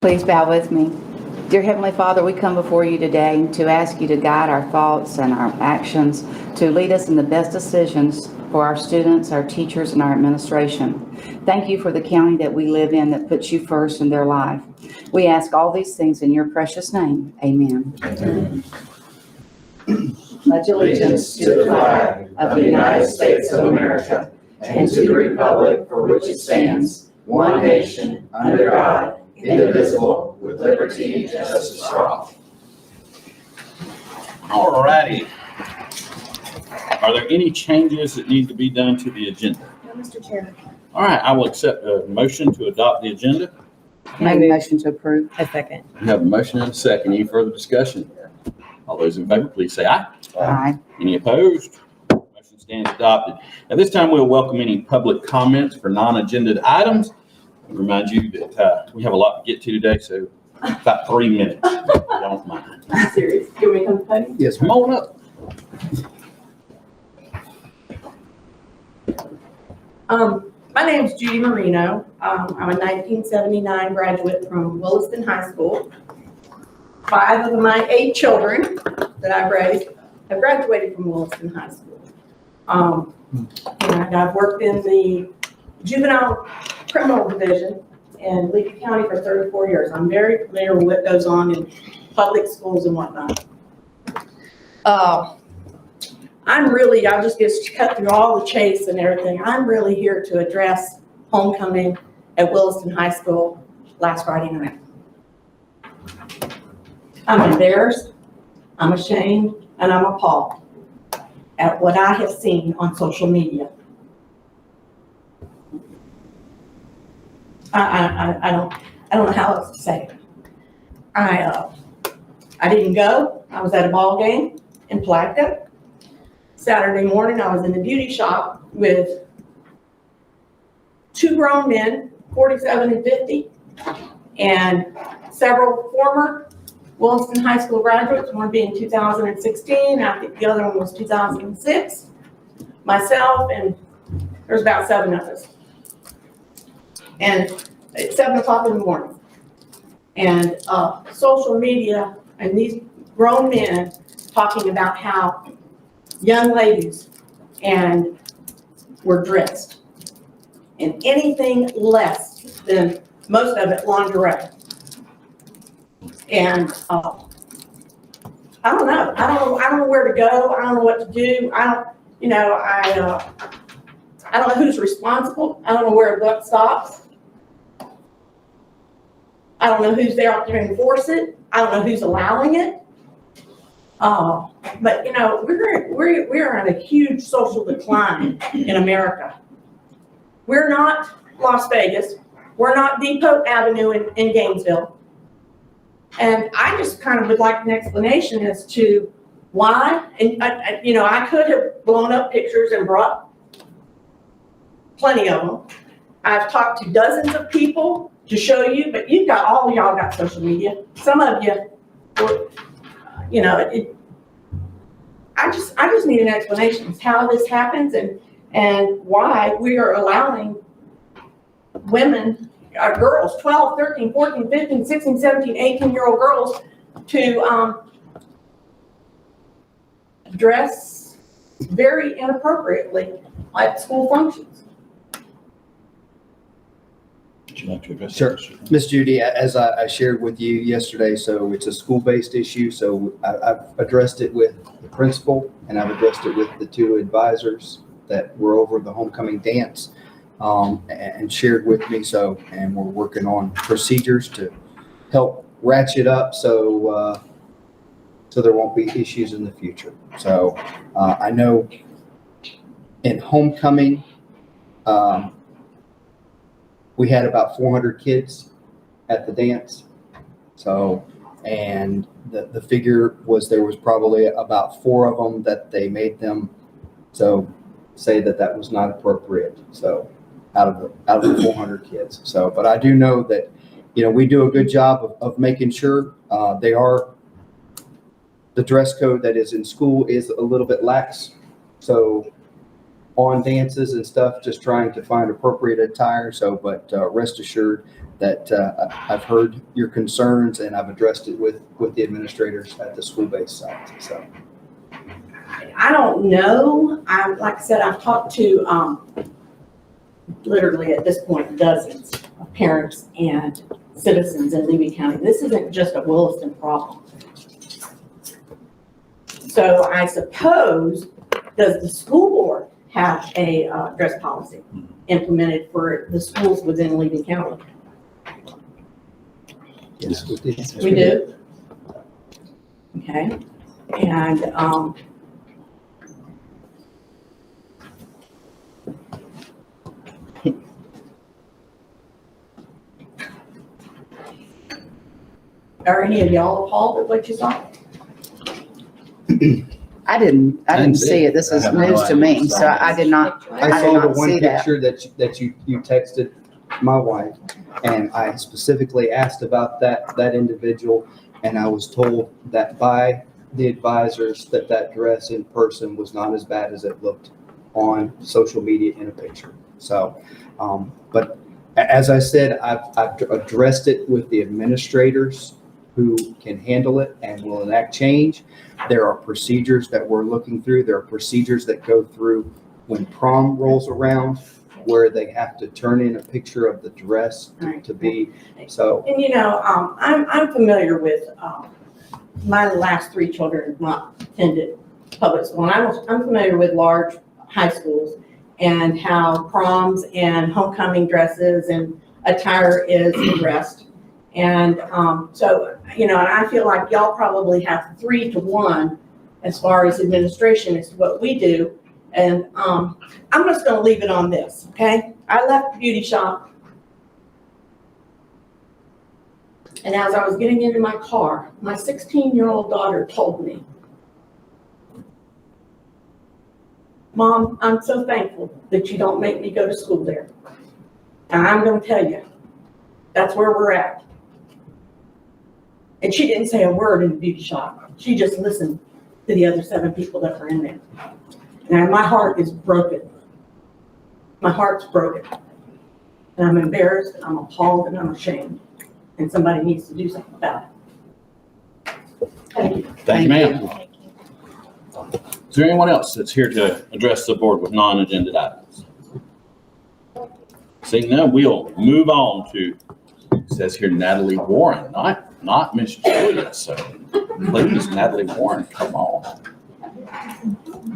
Please bow with me. Dear Heavenly Father, we come before you today to ask you to guide our thoughts and our actions, to lead us in the best decisions for our students, our teachers, and our administration. Thank you for the county that we live in that puts you first in their life. We ask all these things in your precious name. Amen. Amen. Pledge allegiance to the flag of the United States of America and to the republic for which it stands, one nation, under God, indivisible, with liberty and justice for all. All righty. Are there any changes that need to be done to the agenda? No, Mr. Chairman. All right, I will accept a motion to adopt the agenda. Make a motion to approve. A second. We have a motion and a second. Any further discussion? All those in favor, please say aye. Aye. Any opposed? Motion stands adopted. At this time, we'll welcome any public comments for non-agenda items. I remind you that we have a lot to get to today, so about 3 minutes. If you don't mind. I'm serious. You want me to come to the podium? Yes, come on up. My name's Judy Marino. I'm a 1979 graduate from Williston High School. 5 of my 8 children that I've raised have graduated from Williston High School. And I've worked in the juvenile criminal division in Lee County for 34 years. I'm very familiar with what goes on in public schools and whatnot. I'll just get cut through all the chase and everything. I'm really here to address homecoming at Williston High School last Friday night. I'm embarrassed, I'm ashamed, and I'm appalled at what I have seen on social media. I don't know how else to say it. I didn't go. I was at a ball game in Palatka. Saturday morning, I was in the beauty shop with 2 grown men, 47 and 50, and several former Williston High School graduates, one being 2016, I think the other one was 2006, myself, and there's about 7 of us. And it's 7 o'clock in the morning. And social media and these grown men talking about how young ladies and were dressed in anything less than most of it lingerie. And I don't know. I don't know where to go. I don't know what to do. I don't know who's responsible. I don't know where what stops. I don't know who's there out there to enforce it. I don't know who's allowing it. But we're in a huge social decline in America. We're not Las Vegas. We're not Depot Avenue in Gainesville. And I just kind of would like an explanation as to why. And I could have blown up pictures and brought plenty of them. I've talked to dozens of people to show you, but all y'all got social media. Some of you, I just need an explanation of how this happens and why we are allowing women, girls, 12, 13, 14, 15, 16, 17, 18-year-old girls to dress very inappropriately at school functions. Would you like to address Sure. that? Ms. Judy, as I shared with you yesterday, so it's a school-based issue. So I've addressed it with the principal and I've addressed it with the 2 advisors that were over the homecoming dance and shared with me. And we're working on procedures to help ratchet up so there won't be issues in the future. So I know in homecoming, we had about 400 kids at the dance. So, and the figure was there was probably about 4 of them that they made them say that was not appropriate. So out of the 400 kids. So, but I do know that, we do a good job of making sure the dress code that is in school is a little bit lax. So on dances and stuff, just trying to find appropriate attire. So, but rest assured that I've heard your concerns and I've addressed it with the administrators at the school-based site. So, I don't know. Like I said, I've talked to literally at this point dozens of parents and citizens in Levy County. This isn't just a Williston problem. So I suppose, does the school board have a dress policy implemented for the schools within Levy County? yes, We do? Okay. And are any of y'all appalled at what you saw? I didn't see it. This is I have no news to me, idea. so I did not I did saw the not one see that. picture that you texted my wife, and I specifically asked about that individual, and I was told that by the advisors that dress in person was not as bad as it looked on social media in a picture. So, but as I said, I've addressed it with the administrators who can handle it and will enact change. There are procedures that we're looking through. There are procedures that go through when prom rolls around, where they have to turn in a picture of the dress to be, so. And you know, I'm familiar with, my last three children have not attended public school. And I'm familiar with large high schools and how proms and homecoming dresses and attire is addressed. And so, you know, and I feel like y'all probably have 3-to-1 as far as administration as to what we do. And I'm just gonna leave it on this, okay? I left the beauty shop, and as I was getting into my car, my 16-year-old daughter told me, "Mom, I'm so thankful that you don't make me go to school there." And I'm gonna tell you, that's where we're at. And she didn't say a word in the beauty shop. She just listened to the other 7 people that were in there. And my heart is broken. My heart's broken. And I'm embarrassed, I'm appalled, and I'm ashamed. And somebody needs to do something about it. Thank you. Thank you, ma'am. Is there anyone else that's here to address the board with non-agenda items? Seeing none, we'll move on to, it says here Natalie Warren, not Miss Julia, so please, Natalie Warren, come on.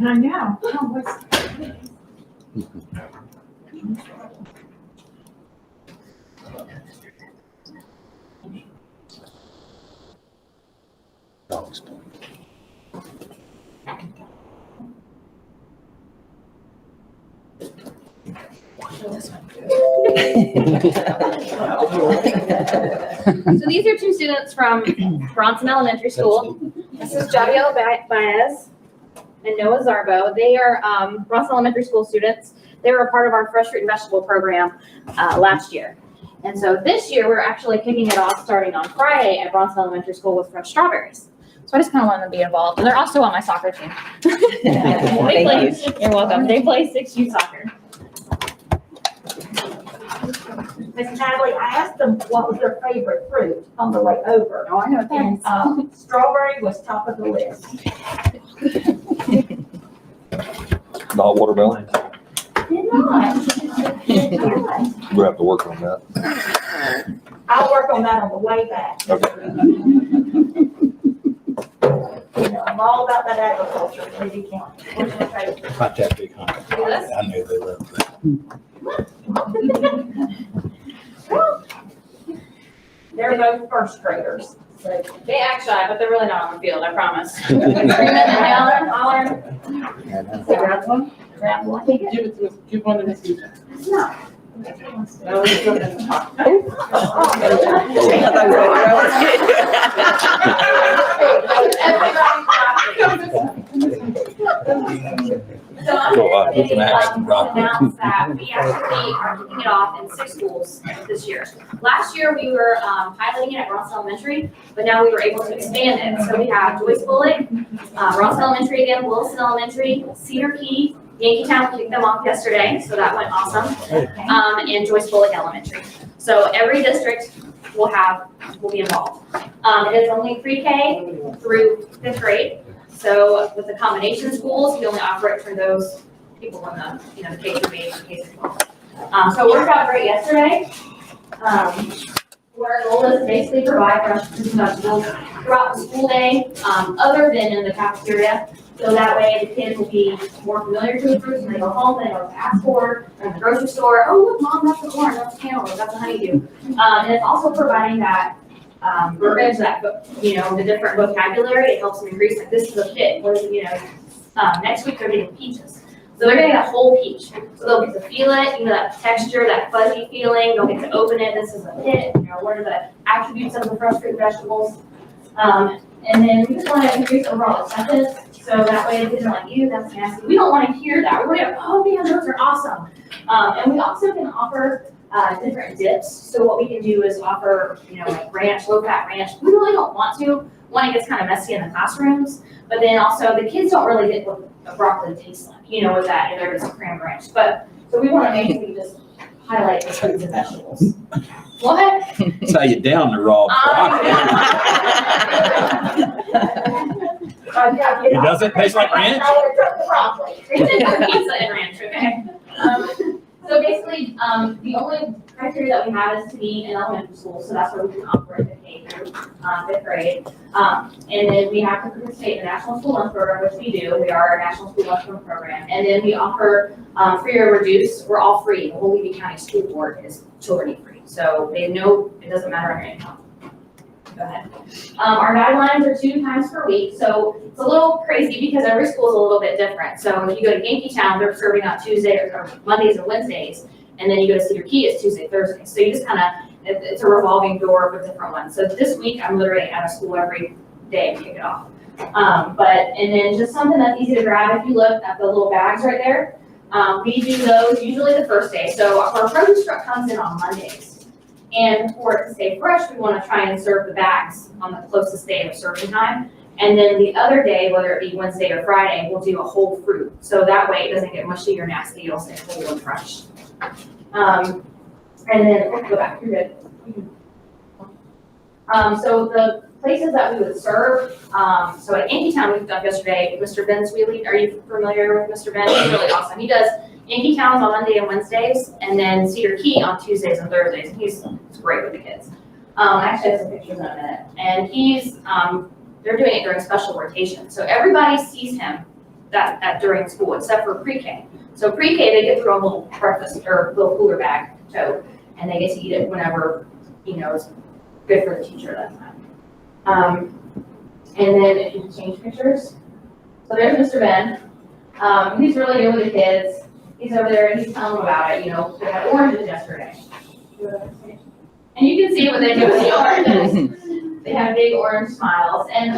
I know. So these are 2 students from Bronson Elementary School. This is Javier Baez and Noah Zarbo. They are Bronson Elementary School students. They were a part of our fresh fruit and vegetable program last year. And so this year, we're actually kicking it off starting on Friday at Bronson Elementary School with fresh strawberries. So I just kind of wanted to be involved. And they're also on my soccer team. You're welcome. They play 6U soccer. Miss Natalie, I asked them what was their favorite fruit on the way over. Oh, I know. And strawberry was top of the list. Not watermelon. Did not. Did not. We'll have to work on that. I'll work on that on the way back. Okay. You know, I'm all about that agriculture in Levy County. What's your favorite? Contact big contact. Yes. I knew they loved that. They're both first graders. So They act shy, but they're really not on the field, I promise. Screaming and yelling, hollering. grab one. Grab one. Give one to Miss Eva. No. No, it's good in the top. So I'm Go on, here put some today, action, to Rob. announce that we actually are kicking it off in 6 schools this year. Last year, we were piloting it at Bronson Elementary, but now we were able to expand it. So we have Joyce Bullock, Bronson Elementary again, Wilson Elementary, Cedar Key, Yankeetown kicked them off yesterday, so that went awesome. And Joyce Bullock Elementary. So every district will be involved. It is only pre-K through 5th grade. So with the combination schools, we only offer it for those people in the, the K through 8 or K through 12. So it worked out great yesterday. What our goal is to basically provide fresh fruits and vegetables throughout the school day, other than in the cafeteria. So that way the kids will be more familiar to the fruits when they go home, they don't have to ask for, or in the grocery store, oh, look, Mom, that's a corn, that's a cantaloupe, that's a honeydew. And it's also providing that verbiage, that, the different vocabulary. It helps them increase, like, this is a fit, what is it, next week they're getting peaches. So they're getting a whole peach. So they'll get to feel it, that texture, that fuzzy feeling, they'll get to open it, this is a pit, what are the attributes of the fresh fruit and vegetables. And then we just want to increase overall acceptance, so that way it isn't like, ew, that's nasty. We don't want to hear that. We want to, oh man, those are awesome. And we also can offer different dips. So what we can do is offer, like ranch, low-fat ranch. We really don't want to. One, it gets kind of messy in the classrooms, but then also the kids don't really get what a broccoli tastes like, with that, if they're just cram ranch. But, so we want to make sure we just highlight the fruits and vegetables. What? That's how you down the raw broccoli. It doesn't taste like ranch? Pizza and ranch, okay? So basically, the only criteria that we have is to be in elementary school, so that's where we can offer it to K through 5th grade. And then we have to participate in the National School Lunch Program, which we do. We are a National School Lunch Program. And then we offer free or reduced. We're all free. The whole Levy County School Board is children free. So they know it doesn't matter on your income. Go ahead. Our guidelines are 2 times per week, so it's a little crazy because every school is a little bit different. So if you go to Yankeetown, they're serving on Tuesday or Mondays and Wednesdays, and then you go to Cedar Key, it's Tuesday, Thursday. So you just kind of, it's a revolving door with different ones. So this week, I'm literally out of school every day and kick it off. And then just something that's easy to grab, if you look at the little bags right there, we do those usually the first day. So our produce truck comes in on Mondays. And for it to stay fresh, we want to try and serve the bags on the closest day of serving time. And then the other day, whether it be Wednesday or Friday, we'll do a whole fruit. So that way it doesn't get mushy or nasty, it'll stay whole and fresh. And then, go back, you're good. So the places that we would serve, so at Yankeetown, we've done yesterday, Mr. Ben's Wheelie. Are you familiar with Mr. Ben? He's really awesome. He does Yankeetown's on Monday and Wednesdays, and then Cedar Key on Tuesdays and Thursdays. And he's great with the kids. I actually have some pictures in a minute. And he's, they're doing it during special rotation. So everybody sees him during school, except for pre-K. So pre-K, they get through a little breakfast or little cooler bag tote, and they get to eat it whenever, is good for the teacher that time. And then if you change pictures. So there's Mr. Ben. He's really good with the kids. He's over there and he's telling them about it. They had oranges yesterday. And you can see what they do with the oranges. They have big orange smiles, and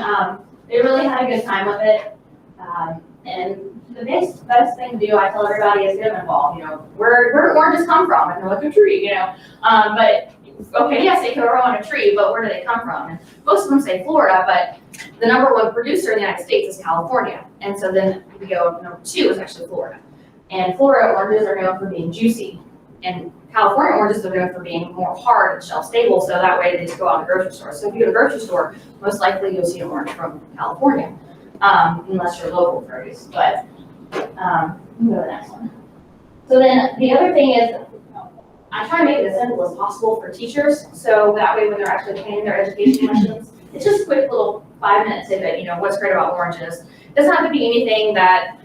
they really had a good time with it. And the best thing to do, I tell everybody, is get them involved. Where do oranges come from? And they're like, a tree, But okay, yes, they can grow on a tree, but where do they come from? And most of them say Florida, but the #1 producer in the United States is California. And so then we go, #2 is actually Florida. And Florida oranges are known for being juicy. And California oranges are known for being more hard and shelf stable, so that way they just go out to the grocery store. So if you go to the grocery store, most likely you'll see an orange from California, unless you're local produce. But we can go to the next one. So then the other thing is, I try to make it as simple as possible for teachers, so that way when they're actually planning their education lessons, it's just a quick little 5-minute tidbit, what's great about oranges. It doesn't have to be anything that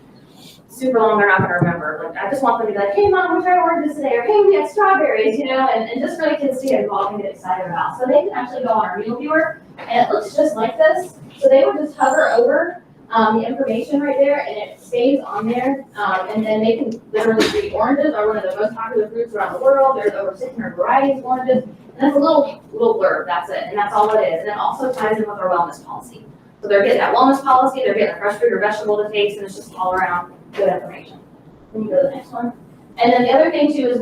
super long they're not going to remember. Like, I just want them to be like, hey mom, we tried oranges today, or hey, we had strawberries, and just for the kids to get involved and get excited about. So they can actually go on our meal viewer, and it looks just like this. So they would just hover over the information right there, and it stays on there, and then they can literally read oranges are one of the most popular fruits around the world. There's over 600 varieties of oranges, and that's a little blurb, that's it, and that's all it is. And it also ties in with our wellness policy. So they're getting that wellness policy, they're getting a fresh fruit or vegetable to taste, and it's just all around good information. Then you go to the next one. And then the other thing too is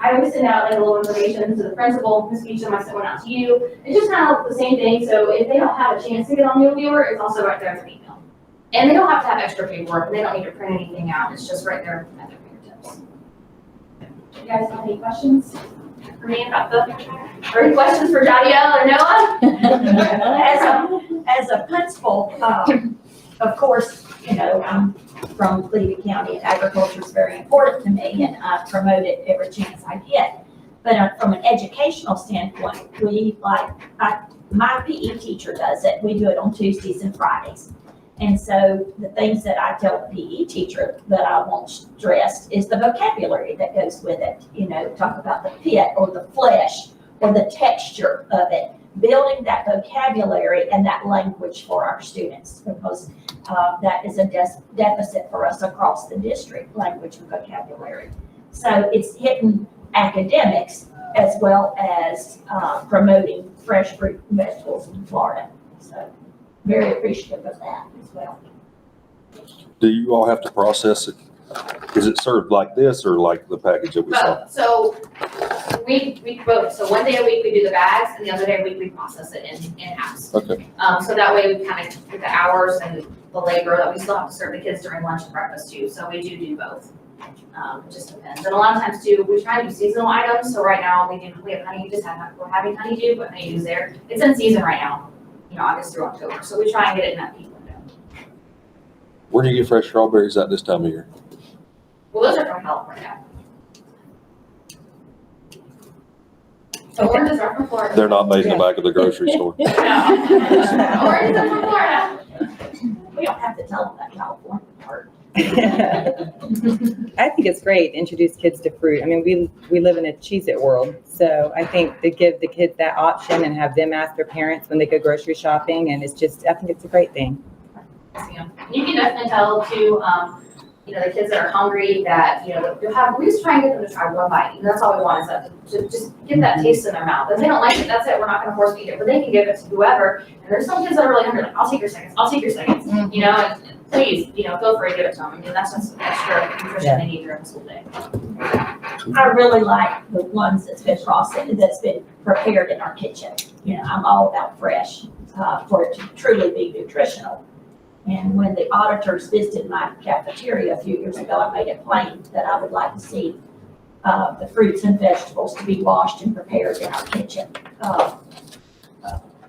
I always send out like a little information to the principal. Ms. Beecham, I sent one out to you. It's just kind of the same thing. So if they don't have a chance to get on the viewer, it's also right there in the email. And they don't have to have extra paperwork, they don't need to print anything out, it's just right there at their fingertips. Do you guys have any questions for me about or any questions for Jadiel or Noah? As a principal, of course, you know, I'm from Cleveland County, and agriculture is very important to me, and I promote it every chance I get. But from an educational standpoint, my PE teacher does it. We do it on Tuesdays and Fridays. And so the things that I tell the PE teacher that I want stressed is the vocabulary that goes with it. You know, talk about the pit or the flesh or the texture of it, building that vocabulary and that language for our students, because that is a deficit for us across the district, language and vocabulary. So it's hitting academics as well as promoting fresh fruit and vegetables in Florida. So very appreciative of that as well. Do you all have to process it? Is it served like this or like the package that we saw? Both. So we both. So one day a week we do the bags, and the other day a week we process it in-house. Okay. So that way we kind of get the hours and the labor that we still have to serve the kids during lunch and breakfast too. So we do both. It just depends. And a lot of times too, we try to do seasonal items. So right now we have honeydew. We're having honeydew, but honeydew's there. It's in season right now. You know, August through October. So we try and get it in that peak window. Where do you get fresh strawberries at this time of year? Well, those are from California. Oranges are from Florida. They're not made in the back of the grocery store. No. Oranges are from Florida. We don't have to tell them that California part. I think it's great to introduce kids to fruit. I mean, we live in a Cheez-It world, so I think to give the kids that option and have them ask their parents when they go grocery shopping, and it's just, I think it's a great thing. Yeah. You can definitely tell too, you know, the kids that are hungry that, you know, we just try and get them to try one bite. And that's all we want is that to just get that taste in their mouth. If they don't like it, that's it. We're not going to force feed it, but they can give it to whoever. And there's some kids that are really hungry, like, I'll take your seconds. You know, and please, you know, feel free to give it to them. I mean, that's just extra nutrition they need during the school day. I really like the ones that's been processed, that's been prepared in our kitchen. You know, I'm all about fresh, for it to truly be nutritional. And when the auditors visited my cafeteria a few years ago, I made it plain that I would like to see the fruits and vegetables to be washed and prepared in our kitchen.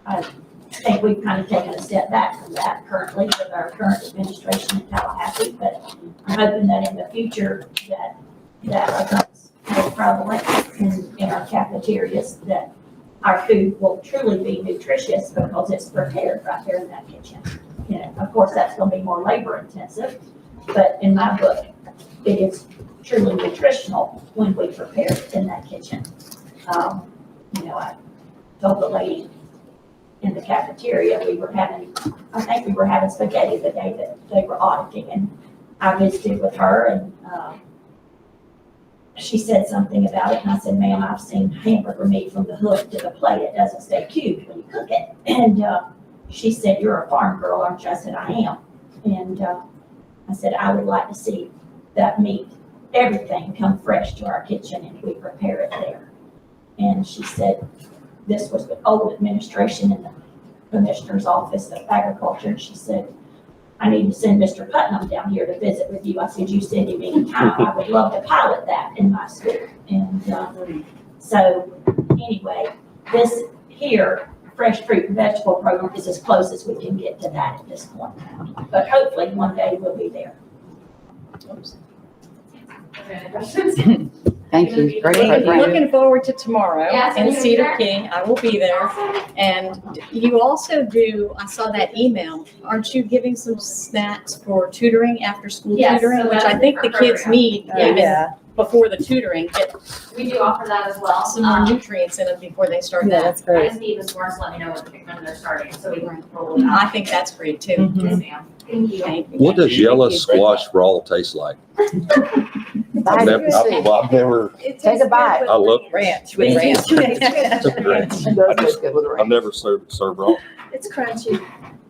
I think we've kind of taken a step back from that currently with our current administration in Tallahassee, but I'm hoping that in the future that becomes more prevalent in our cafeterias, that our food will truly be nutritious because it's prepared right there in that kitchen. You know, of course, that's going to be more labor intensive, but in my book, it is truly nutritional when we prepare it in that kitchen. You know, I told the lady in the cafeteria, I think we were having spaghetti the day that they were auditing, and I visited with her, and she said something about it, and I said, ma'am, I've seen hamburger meat from the hook to the plate. It doesn't stay cubed when you cook it. And she said, you're a farm girl, aren't you? I said, I am. And I said, I would like to see that meat, everything come fresh to our kitchen and we prepare it there. And she said, this was the old administration in the Commissioner's Office of Agriculture. And she said, I need to send Mr. Putnam down here to visit with you. I said, you send him anytime. I would love to pilot that in my school. And so anyway, this here, fresh fruit and vegetable program is as close as we can get to that at this point. But hopefully one day we'll be there. Any questions? Thank you. Great Thank you. program. Looking forward to tomorrow Yes, in you'll be Cedar there? King. I will be there. And you also do, I saw that email, aren't you giving some snacks for tutoring, after school Yes, tutoring? so Which that's I think the a kids program. need even Yeah, before the tutoring, get We do offer that as well. some more nutrients in them before they start yeah, that. that's I great. just need the source to let me know when they're starting, so we can roll it out. I think that's great too. Mhm. Yes, ma'am. Thank you. Thank you. What does yellow you. squash roll taste like? I've Never- I've never, Take a bite. I love, Ranch with ranch. I've never served raw. It's crunchy.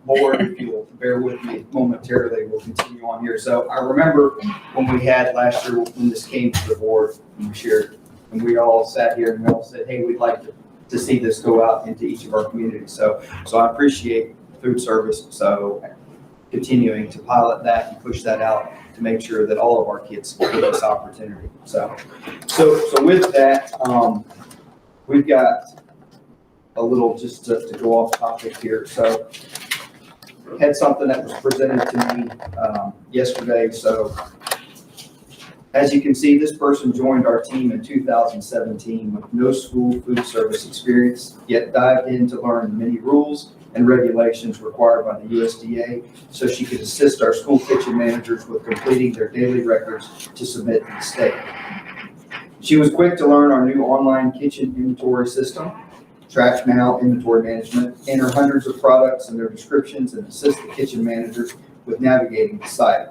Board, if you will bear with me momentarily, we'll continue on here. So I remember when we had last year, when this came to the board, we shared, and we all sat here and we all said, hey, we'd like to see this go out into each of our communities. So I appreciate food service. So continuing to pilot that and push that out to make sure that all of our kids get this opportunity. So with that, we've got a little, just to go off topic here. So had something that was presented to me yesterday. So as you can see, this person joined our team in 2017 with no school food service experience, yet dived in to learn the many rules and regulations required by the USDA so she could assist our school kitchen managers with completing their daily records to submit to the state. She was quick to learn our new online kitchen inventory system, Track Now inventory management, enter hundreds of products and their descriptions, and assist the kitchen managers with navigating the site.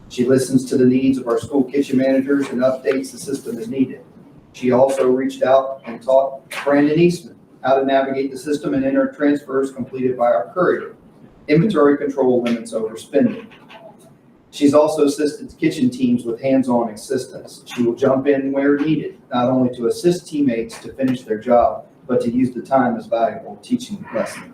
She listens to the needs of our school kitchen managers and updates the system as needed. She also reached out and taught Brandon Eastman how to navigate the system and enter transfers completed by our courier, inventory control limits over spending. She's also assisted kitchen teams with hands-on assistance. She will jump in where needed, not only to assist teammates to finish their job, but to use the time as valuable teaching the lesson.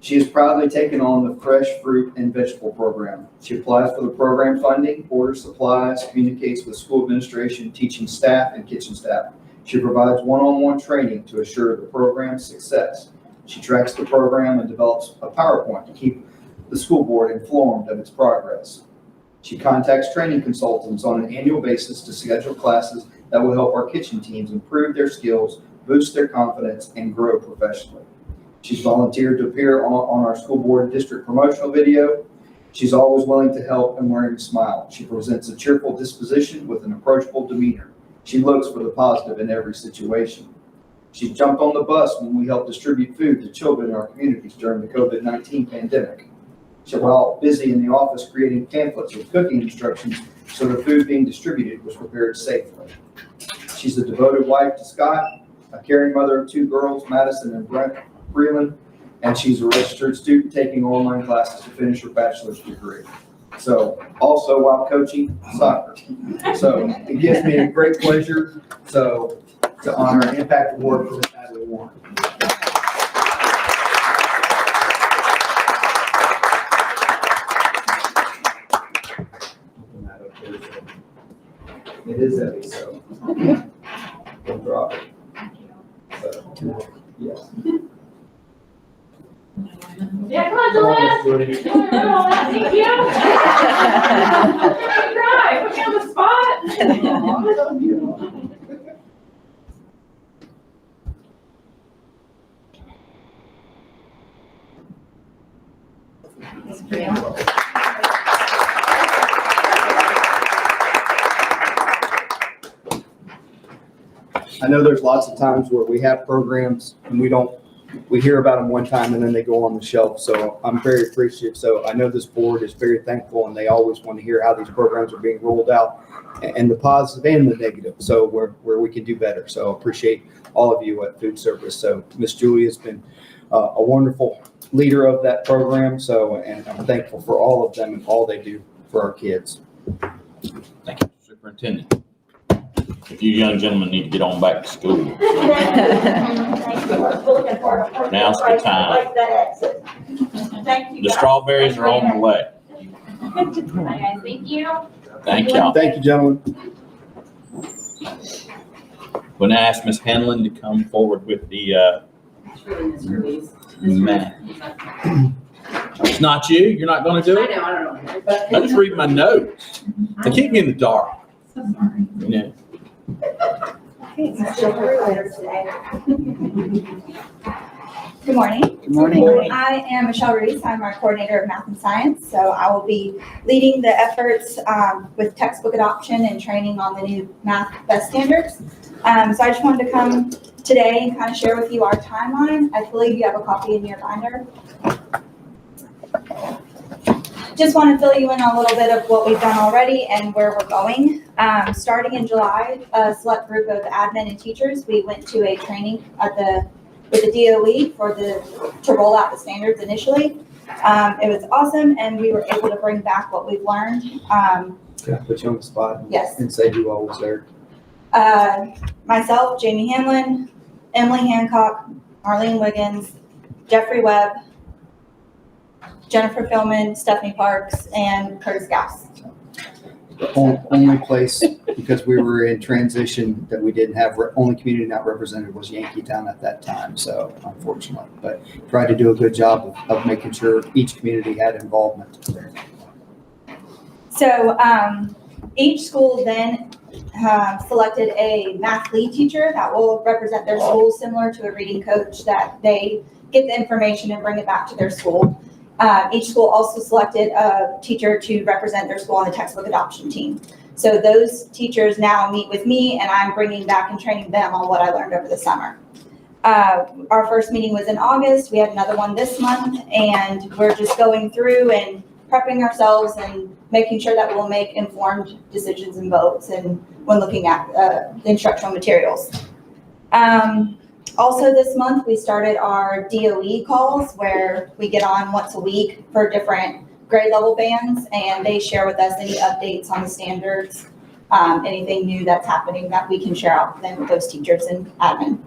She has proudly taken on the fresh fruit and vegetable program. She applies for the program funding, orders supplies, communicates with school administration, teaching staff, and kitchen staff. She provides one-on-one training to assure the program's success. She tracks the program and develops a PowerPoint to keep the school board informed of its progress. She contacts training consultants on an annual basis to schedule classes that will help our kitchen teams improve their skills, boost their confidence, and grow professionally. She's volunteered to appear on our school board district promotional video. She's always willing to help and wearing a smile. She presents a cheerful disposition with an approachable demeanor. She looks for the positive in every situation. She jumped on the bus when we helped distribute food to children in our communities during the COVID-19 pandemic. She, while busy in the office creating pamphlets with cooking instructions so the food being distributed was prepared safely. She's a devoted wife to Scott, a caring mother of two girls, Madison and Brent Freeland, and she's a registered student taking online classes to finish her bachelor's degree. So also while coaching soccer. So it gives me a great pleasure to honor an impact award for the Natalie Warren. It is heavy, so don't drop it. So, yes. Yeah, come on, Juliet. Thank you. Right, put me on the spot. I know there's lots of times where we have programs and we hear about them one time and then they go on the shelf. So I'm very appreciative. So I know this board is very thankful and they always want to hear how these programs are being rolled out and the positive and the negative. So where we can do better. So I appreciate all of you at Food Service. So Miss Julie has been a wonderful leader of that program. So, and I'm thankful for all of them and all they do for our kids. Thank you, Superintendent. If you young gentlemen need to get on back to school, now's the time. Thank you. The strawberries are on the way. Okay, thank you. Thank y'all. Thank you, gentlemen. When I ask Ms. Hanlon to come forward with the, math. It's not you? You're not gonna do it? I don't know. But I just read my notes. They keep me in the dark. You know. Good morning. Good morning. I am Michelle Reese. I'm our coordinator of math and science. So I will be leading the efforts with textbook adoption and training on the new math best standards. So I just wanted to come today and kind of share with you our timeline. I believe you have a copy in your binder. Just want to fill you in on a little bit of what we've done already and where we're going. Starting in July, a select group of admin and teachers, we went to a training with the DOE to roll out the standards initially. It was awesome, and we were able to bring back what we've learned. Can I put you on the spot? Yes. And say who all was there? Myself, Jamie Hanlon, Emily Hancock, Marlene Wiggins, Jeffrey Webb, Jennifer Philman, Stephanie Parks, and Curtis Gauss. The only place, because we were in transition, that we didn't have, only community not represented was Yankeetown at that time, so unfortunately. But tried to do a good job of making sure each community had involvement there. So each school then selected a math lead teacher that will represent their school, similar to a reading coach, that they get the information and bring it back to their school. Each school also selected a teacher to represent their school on the textbook adoption team. So those teachers now meet with me, and I'm bringing back and training them on what I learned over the summer. Our first meeting was in August. We had another one this month, and we're just going through and prepping ourselves and making sure that we'll make informed decisions and votes and when looking at the instructional materials. Also this month, we started our DOE calls where we get on once a week for different grade level bands, and they share with us any updates on the standards, anything new that's happening that we can share out then with those teachers and admin.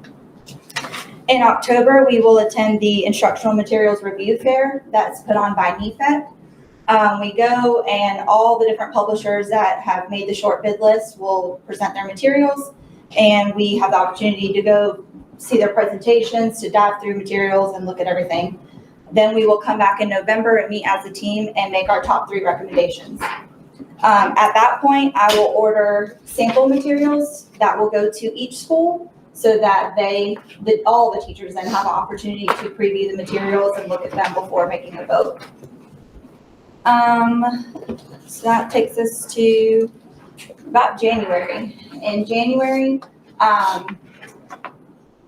In October, we will attend the Instructional Materials Review Fair that's put on by NEFET. We go, and all the different publishers that have made the short bid list will present their materials, and we have the opportunity to go see their presentations, to dive through materials and look at everything. Then we will come back in November and meet as a team and make our top 3 recommendations. At that point, I will order sample materials that will go to each school so that all the teachers then have an opportunity to preview the materials and look at them before making a vote. So that takes us to about January. In January,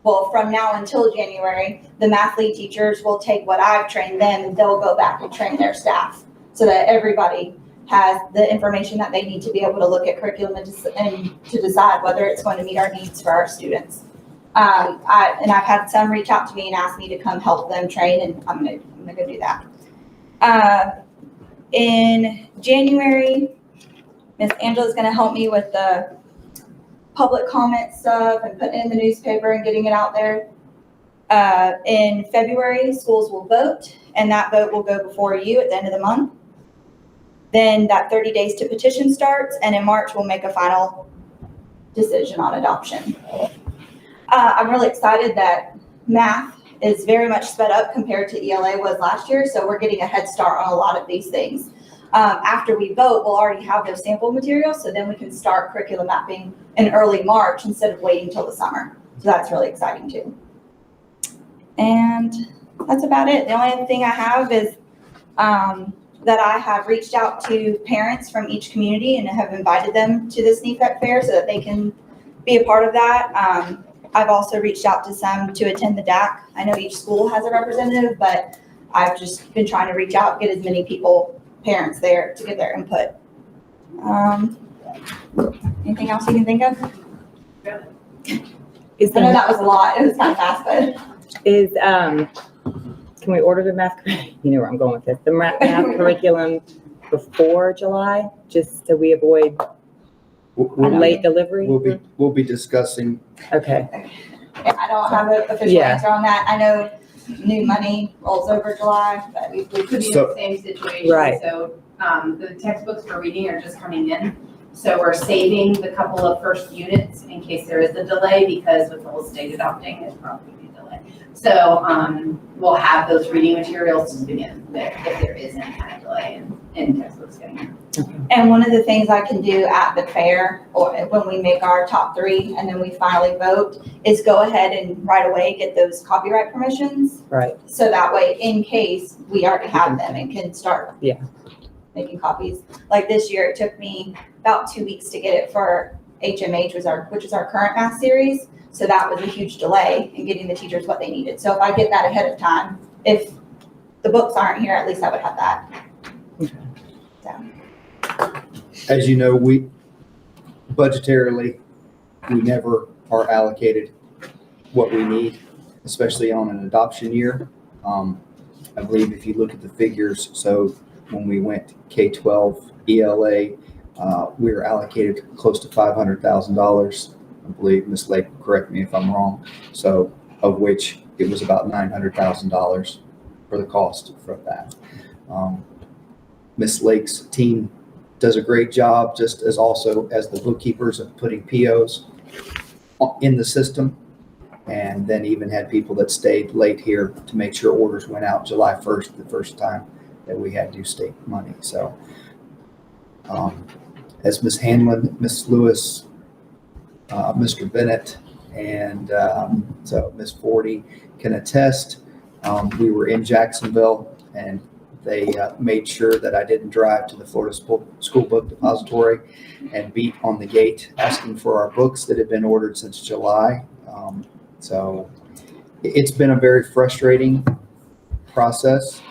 well, from now until January, the math lead teachers will take what I've trained them and they'll go back and train their staff so that everybody has the information that they need to be able to look at curriculum and to decide whether it's going to meet our needs for our students. I've had some reach out to me and ask me to come help them train, and I'm gonna go do that. In January, Miss Angela's gonna help me with the public comment stuff and putting it in the newspaper and getting it out there. In February, schools will vote, and that vote will go before you at the end of the month. Then that 30 days to petition starts, and in March, we'll make a final decision on adoption. I'm really excited that math is very much sped up compared to ELA was last year, so we're getting a head start on a lot of these things. After we vote, we'll already have those sample materials, so then we can start curriculum mapping in early March instead of waiting till the summer. So that's really exciting too. And that's about it. The only other thing I have is that I have reached out to parents from each community and have invited them to this NEFET fair so that they can be a part of that. I've also reached out to some to attend the DAC. I know each school has a representative, but I've just been trying to reach out, get as many people, parents there to get their input. Anything else you can think of? I know that was a lot. It was kind of fast, but. Can we order the math, you know where I'm going with this, the math curriculum before July, just so we avoid late delivery? We'll be discussing. Okay. I don't have an official answer on that. I know new money rolls over July, but We could be in the same situation. Right. So, the textbooks for reading are just coming in. So we're saving the couple of first units in case there is a delay, because with the whole state adopting, there's probably be a delay. So, we'll have those reading materials to begin with if there is any kind of delay in textbooks getting in. And one of the things I can do at the fair, or when we make our top 3 and then we finally vote, is go ahead and right away get those copyright permissions. Right. So that way, in case we already have them and can start making copies. Like this year, it took me about 2 weeks to get it for HMH, which is our current math series. So that was a huge delay in getting the teachers what they needed. So if I get that ahead of time, if the books aren't here, at least I would have that. As you know, we budgetarily, we never are allocated what we need, especially on an adoption year. I believe if you look at the figures, so when we went K-12 ELA, we were allocated close to $500,000. I believe Ms. Lake, correct me if I'm wrong. So of which it was about $900,000 for the cost for that. Miss Lake's team does a great job, just as also as the bookkeepers of putting POs in the system. And then even had people that stayed late here to make sure orders went out July 1st, the first time that we had due state money. So as Ms. Hanlon, Ms. Lewis, Mr. Bennett, and so Ms. Forty can attest, we were in Jacksonville and they made sure that I didn't drive to the Florida School Book Depository and beat on the gate asking for our books that had been ordered since July. So it's been a very frustrating process.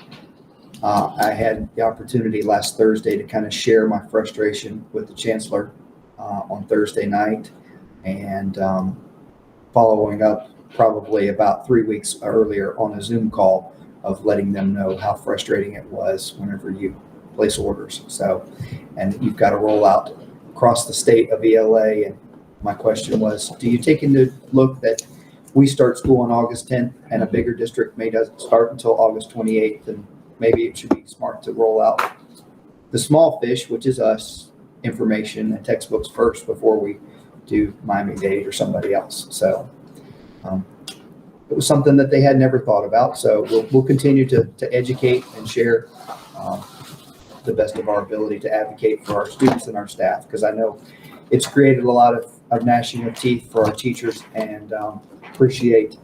I had the opportunity last Thursday to kind of share my frustration with the chancellor on Thursday night, and following up probably about 3 weeks earlier on a Zoom call of letting them know how frustrating it was whenever you place orders. So, and you've got to roll out across the state of ELA. And my question was, do you take into look that we start school on August 10th and a bigger district may doesn't start until August 28th? And maybe it should be smart to roll out the small fish, which is us, information and textbooks first before we do Miami-Dade or somebody else. So it was something that they had never thought about. So we'll continue to educate and share the best of our ability to advocate for our students and our staff, because I know it's created a lot of gnashing of teeth for our teachers, and appreciate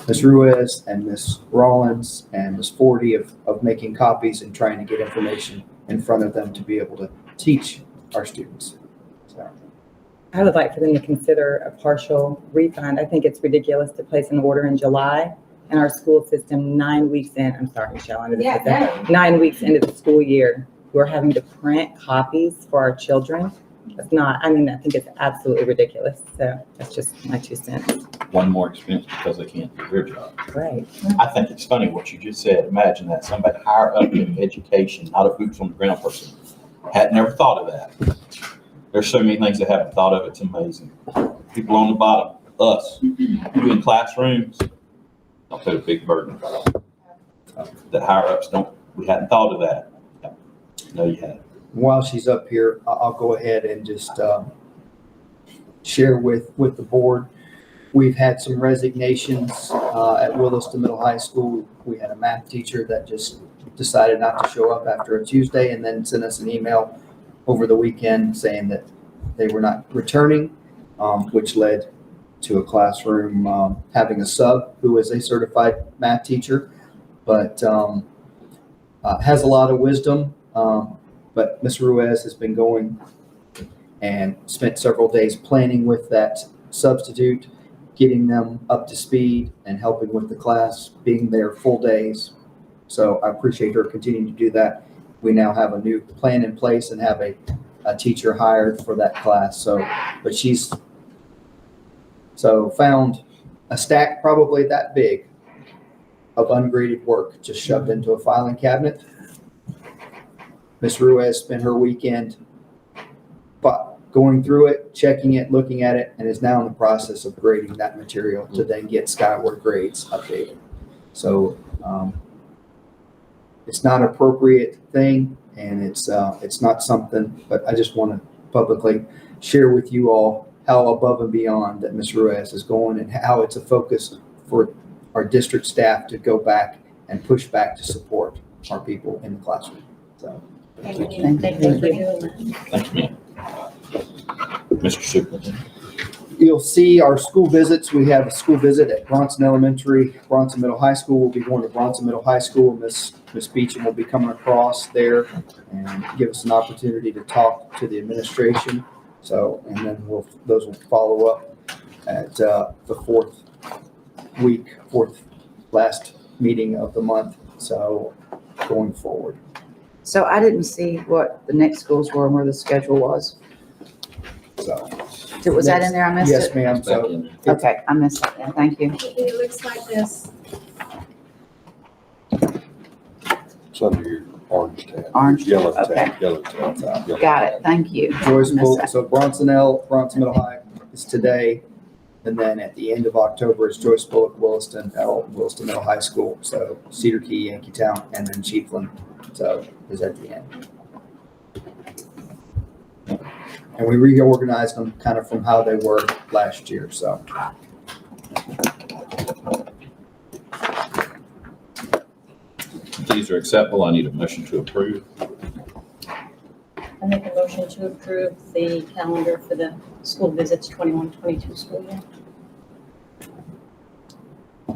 Ms. Ruiz and Ms. Rollins and Ms. Forty of making copies and trying to get information in front of them to be able to teach our students. So. I would like for them to consider a partial refund. I think it's ridiculous to place an order in July and our school system 9 weeks in, I'm sorry, Michelle, under the system, 9 weeks into the school year, we're having to print copies for our children. That's not, I mean, I think it's absolutely ridiculous. So that's just my 2 cents. One more expense because they can't do their job. Right. I think it's funny what you just said. Imagine that somebody higher up in education, not a boots on the ground person, had never thought of that. There's so many things they haven't thought of. It's amazing. People on the bottom, us, who in classrooms, don't put a big burden. The higher ups don't. We hadn't thought of that. No, you hadn't. While she's up here, I'll go ahead and just share with the board. We've had some resignations at Williston Middle High School. We had a math teacher that just decided not to show up after a Tuesday and then sent us an email over the weekend saying that they were not returning, which led to a classroom having a sub who is a certified math teacher, but has a lot of wisdom. But Ms. Ruiz has been going and spent several days planning with that substitute, getting them up to speed and helping with the class, being there full days. So I appreciate her continuing to do that. We now have a new plan in place and have a teacher hired for that class. So, but she's found a stack probably that big of ungraded work just shoved into a filing cabinet. Ms. Ruiz spent her weekend going through it, checking it, looking at it, and is now in the process of grading that material to then get Skyward grades updated. So it's not an appropriate thing, and it's not something, but I just want to publicly share with you all how above and beyond that Ms. Ruiz is going and how it's a focus for our district staff to go back and push back to support our people in the classroom. So. Thank you. Thank you. Thank you, ma'am. Mr. Superintendent. You'll see our school visits. We have a school visit at Bronson Elementary, Bronson Middle High School. We'll be going to Bronson Middle High School. Miss Beecham will be coming across there and give us an opportunity to talk to the administration. So, and then those will follow up at the fourth last meeting of the month. So going forward. So I didn't see what the next schools were and where the schedule was. So. Was that in there? I missed it? Yes, ma'am. So. Okay, I missed it then. Thank you. It looks like this. It's under your orange tab. Orange, Yellow okay. tab, yellow tab. Yellow. Got it. Thank you. Joyce, Missed that. so Bronson Middle High is today. And then at the end of October is Joyce Bullock, Williston Middle High School. So Cedar Key, Yankeetown, and then Chiefland So it was at the end. And we reorganized them kind of from how they were last year, so. These are acceptable. I need a motion to approve. I make a motion to approve the calendar for the school visits 21-22 school year.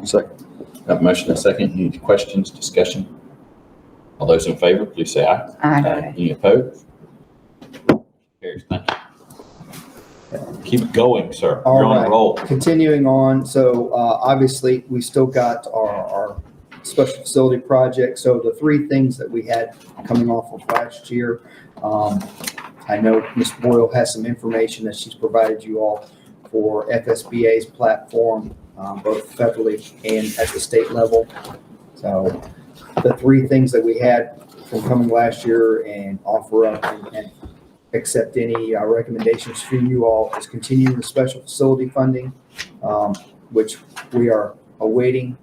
Second. Got a motion and a second. Any questions, discussion? All those in favor, please say aye. Aye. Any opposed? Carries. Thank you. Keep it going, sir. All You're on a right. roll. Continuing on, so obviously, we still got our special facility project. So the three things that we had coming off of last year, I know Ms. Boyle has some information that she's provided you all for FSBA's platform, both federally and at the state level. So the three things that we had from coming last year and offer up and accept any recommendations from you all is continuing the special facility funding, which we are awaiting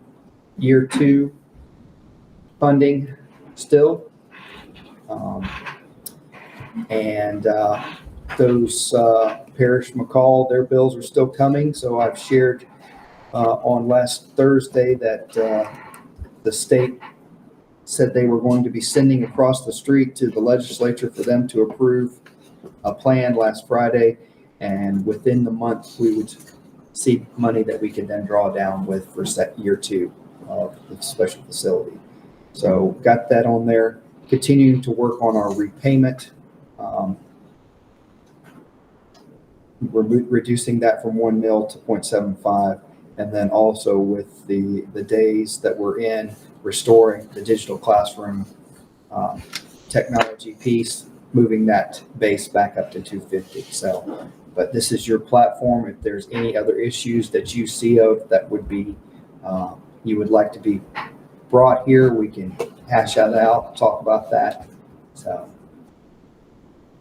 year 2 funding still. Those Parish McCall, their bills are still coming. So I've shared on last Thursday that the state said they were going to be sending across the street to the legislature for them to approve a plan last Friday. And within the month, we would see money that we could then draw down with for year 2 of the special facility. So got that on there. Continuing to work on our repayment. We're reducing that from 1 mil to 0.75. And then also with the days that we're in, restoring the digital classroom technology piece, moving that base back up to 250. So, but this is your platform. If there's any other issues that you see of that would be, you would like to be brought here, we can hash that out, talk about that. So,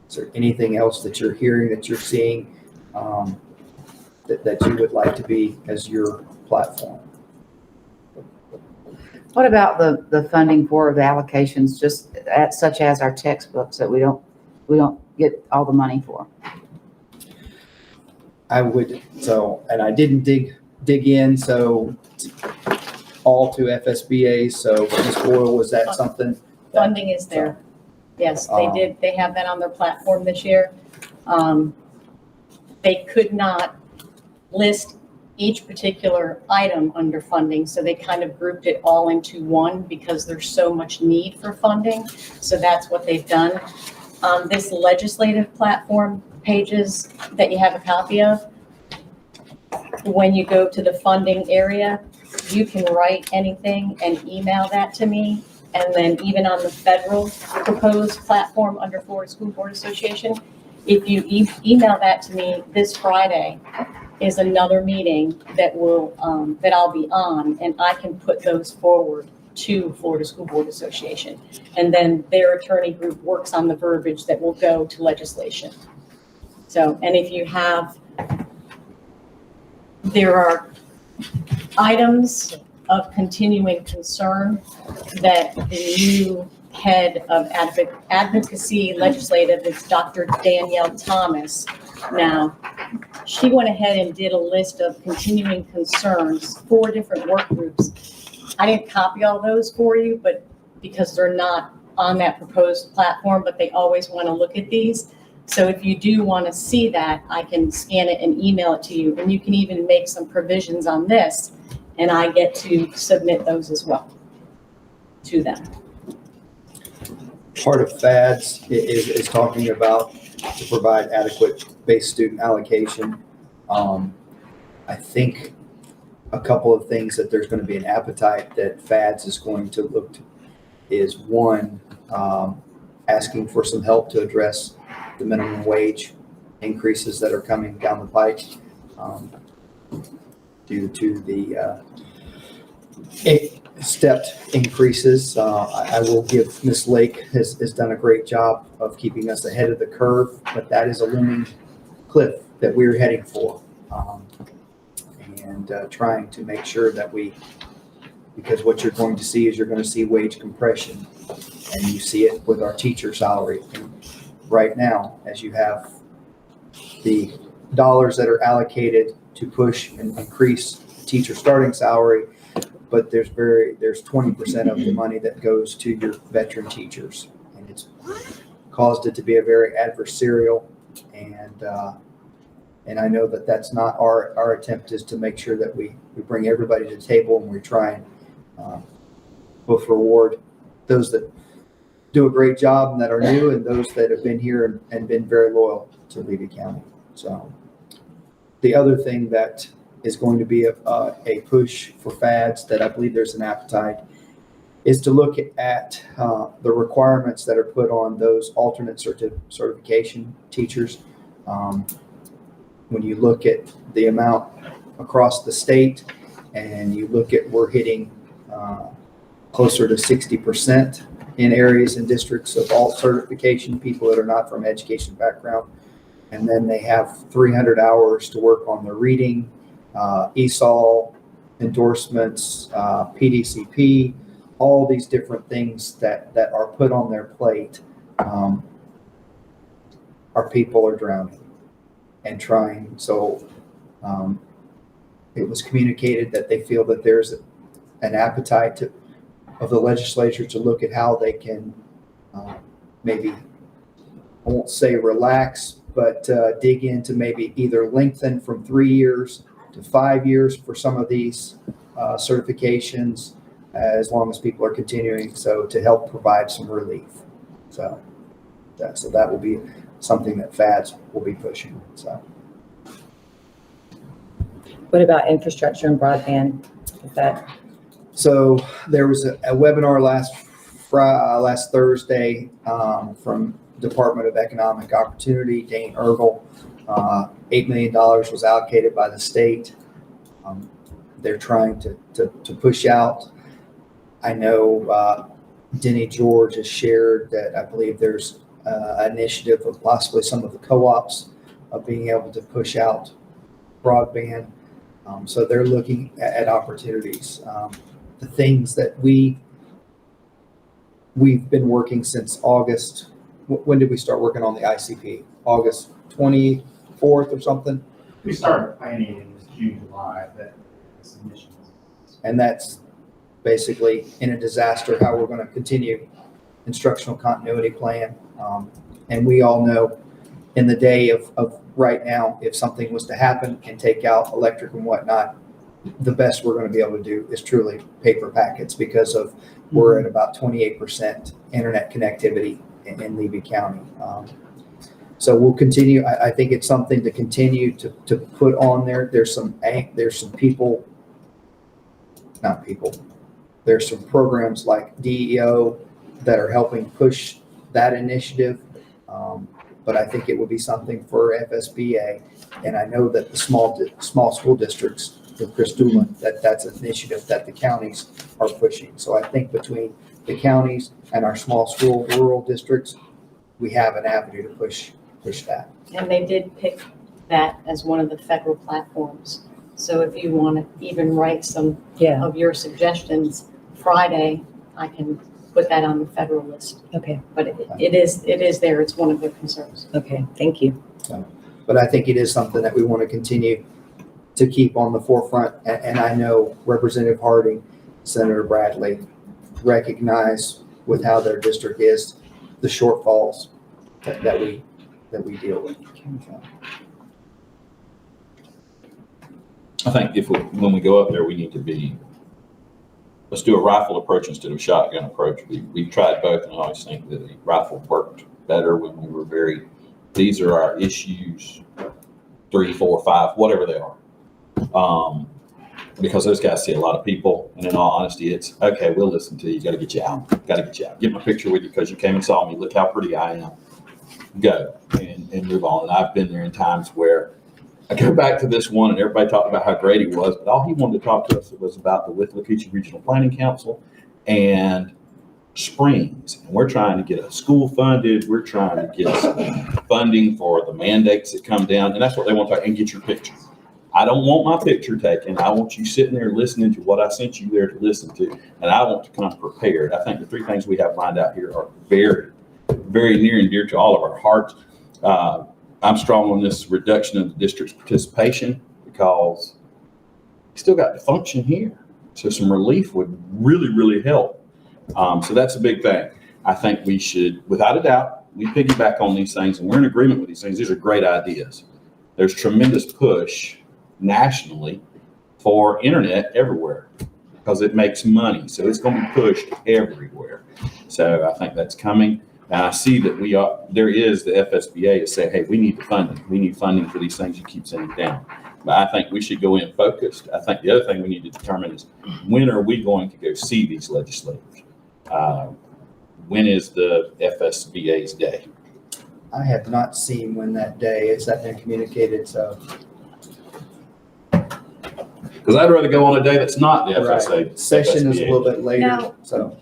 is there anything else that you're hearing, that you're seeing, that you would like to be as your platform? What about the funding for the allocations, just such as our textbooks that we don't get all the money for? I would, so, and I didn't dig in, so all to FSBA. So Ms. Boyle, was that something? Funding is there. Yes, they have that on their platform this year. They could not list each particular item under funding, so they kind of grouped it all into one because there's so much need for funding. So that's what they've done. This legislative platform pages that you have a copy of, when you go to the funding area, you can write anything and email that to me. And then even on the federal proposed platform under Florida School Board Association, if you email that to me this Friday, is another meeting that will, that I'll be on, and I can put those forward to Florida School Board Association. And then their attorney group works on the verbiage that will go to legislation. So, and if you have, there are items of continuing concern that the new head of advocacy legislative is Dr. Danielle Thomas. Now, she went ahead and did a list of continuing concerns, 4 different work groups. I didn't copy all those for you, but because they're not on that proposed platform, but they always want to look at these. So if you do want to see that, I can scan it and email it to you. And you can even make some provisions on this, and I get to submit those as well to them. Part of FADS is talking about to provide adequate base student allocation. I think a couple of things that there's going to be an appetite that FADS is going to look to is, one, asking for some help to address the minimum wage increases that are coming down the pike due to the stepped increases. I will give Ms. Lake has done a great job of keeping us ahead of the curve, but that is a looming cliff that we're heading for, and trying to make sure that we Because what you're going to see is you're going to see wage compression, and you see it with our teacher salary. And right now, as you have the dollars that are allocated to push and increase teacher starting salary, but there's 20% of the money that goes to your veteran teachers. And it's caused it to be a very adversarial, and I know that that's not our attempt, is to make sure that we bring everybody to the table, and we try and both reward those that do a great job and that are new, and those that have been here and been very loyal to Levy County. So the other thing that is going to be a push for fads that I believe there's an appetite is to look at the requirements that are put on those alternate certification teachers. When you look at the amount across the state, and you look at, we're hitting closer to 60% in areas and districts of alt certification, people that are not from education background. And then they have 300 hours to work on their reading, ESOL, endorsements, PDCP, all these different things that are put on their plate. Our people are drowning and trying. So it was communicated that they feel that there's an appetite of the legislature to look at how they can maybe, I won't say relax, but dig into maybe either lengthen from 3 years to 5 years for some of these certifications, as long as people are continuing, so to help provide some relief. So that will be something that FADS will be pushing. So. What about infrastructure and broadband? Is that? So there was a webinar last Thursday from Department of Economic Opportunity, Dane Ergel. $8 million was allocated by the state. They're trying to push out. I know Denny George has shared that I believe there's an initiative of possibly some of the co-ops of being able to push out broadband. So they're looking at opportunities. The things that we've been working since August. When did we start working on the ICP? August 24th or something? We started planning in June, July, that submissions. And that's basically in a disaster, how we're going to continue instructional continuity plan. And we all know in the day of right now, if something was to happen and take out electric and whatnot, the best we're going to be able to do is truly paper packets, because of we're at about 28% internet connectivity in Levy County. So we'll continue. I think it's something to continue to put on there. There's some people, not people. There's some programs like DEO that are helping push that initiative. But I think it would be something for FSBA. And I know that the small school districts with Chris Doolin, that's an initiative that the counties are pushing. So I think between the counties and our small school rural districts, we have an avenue to push that. And they did pick that as one of the federal platforms. So if you want to even write some of your suggestions Friday, I can put that on the federal list. Okay. But it is there. It's one of their concerns. Okay, thank you. So, but I think it is something that we want to continue to keep on the forefront. And I know Representative Harding, Senator Bradley recognize with how their district is, the shortfalls that we deal with. I think when we go up there, we need to let's do a rifle approach instead of a shotgun approach. We've tried both, and I always think that the rifle worked better when we were these are our issues, 3, 4, 5, whatever they are. Because those guys see a lot of people, and in all honesty, it's, okay, we'll listen to you, got to get you out, get my picture with you because you came and saw me, look how pretty I am, go, and move on. And I've been there in times where I go back to this one, and everybody talked about how great he was, but all he wanted to talk to us was about the Withlacoochee Regional Planning Council and Springs. And we're trying to get a school funded. We're trying to get some funding for the mandates that come down, and that's what they want to talk, and get your picture. I don't want my picture taken. I want you sitting there listening to what I sent you there to listen to, and I want to come prepared. I think the three things we have lined out here are very, very near and dear to all of our hearts. I'm strong on this reduction of the district's participation because we still got to function here. So some relief would really, really help. So that's a big thing. I think we should, without a doubt, we piggyback on these things, and we're in agreement with these things. These are great ideas. There's tremendous push nationally for internet everywhere because it makes money. So it's going to be pushed everywhere. So I think that's coming. And I see that there is the FSBA to say, hey, we need the funding. We need funding for these things you keep sending down. But I think we should go in focused. I think the other thing we need to determine is when are we going to go see these legislators? When is the FSBA's day? I have not seen when that day is. That been communicated, so. Because I'd rather go on a day that's not the FSA. Right. Session is a little bit later, Now- so.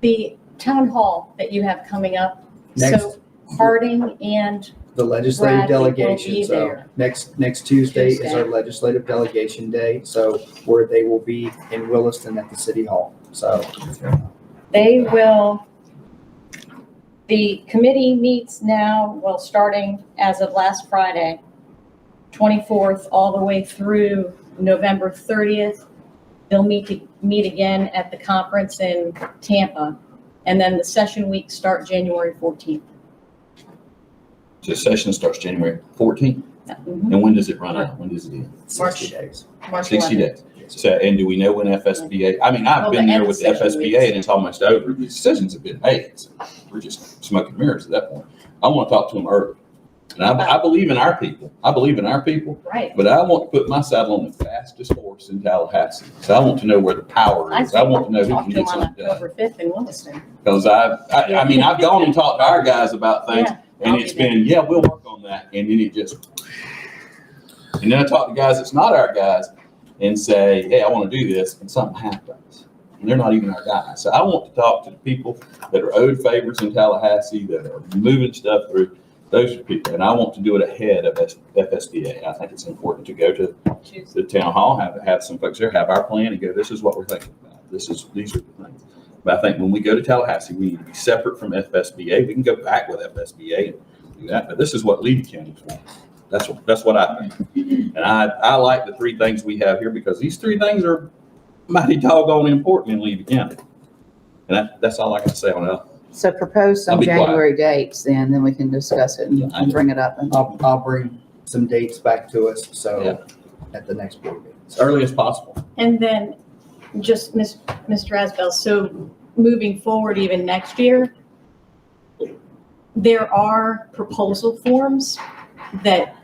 The town hall that you have coming up, Next. so Harding and The legislative Bradley will delegation, be so there. next Tuesday is Tuesday. our legislative delegation day, so where they will be in Williston at the city hall, so. they will, the committee meets now, well, starting as of last Friday, 24th, all the way through November 30th. They'll meet again at the conference in Tampa, and then the session weeks start January 14th. So session starts January 14th. Mhm. And when does it run out? When does it end? 60 days. March 60 11th. days. So, and do we know when FSBA, I mean, I've Well, been the there end with the session FSBA weeks. and it's almost over. The decisions have been made. So we're just smoking mirrors at that point. I want to talk to them early. And I believe in our people. I believe in our people, Right. but I want to put my saddle on the fastest horse in Tallahassee. So I want to know where the power is. I want to know who Talk can to get them on something done. October 5th in Williston. Because I mean, I've gone and talked to our guys about things Yeah, and I'll it's be there. been, yeah, we'll work on that. And then it just, and then I talk to guys that's not our guys and say, hey, I want to do this, and something happens. And they're not even our guys. So I want to talk to the people that are owed favors in Tallahassee, that are moving stuff through. Those are people, and I want to do it ahead of FSBA. I think it's important to go to the town hall, have some folks there, have our plan, and go, this is what we're thinking about. These are the things. But I think when we go to Tallahassee, we need to be separate from FSBA. We can go back with FSBA and do that, but this is what Levy County's want. That's what I think. And I like the three things we have here because these three things are mighty doggone important in Levy County. And that's all I can say on that. So propose I'll some be quiet. January dates, then we can discuss it and bring it up. And I'll bring some dates back to us, Yeah. so at the next board meeting. As early as possible. And then just Mr. Asbell, so moving forward even next year, there are proposal forms that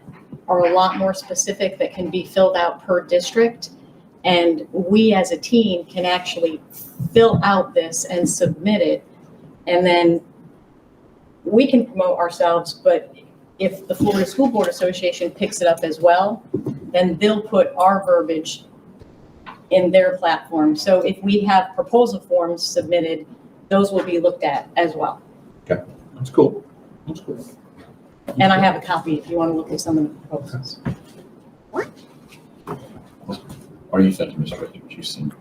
are a lot more specific that can be filled out per district. And we as a team can actually fill out this and submit it. And then we can promote ourselves, but if the Florida School Board Association picks it up as well, then they'll put our verbiage in their platform. So if we have proposal forms submitted, those will be looked at as well. Okay, that's cool. That's cool. And I have a copy if you want to look at some of the proposals. What are you thinking, Mr. Richards? You seem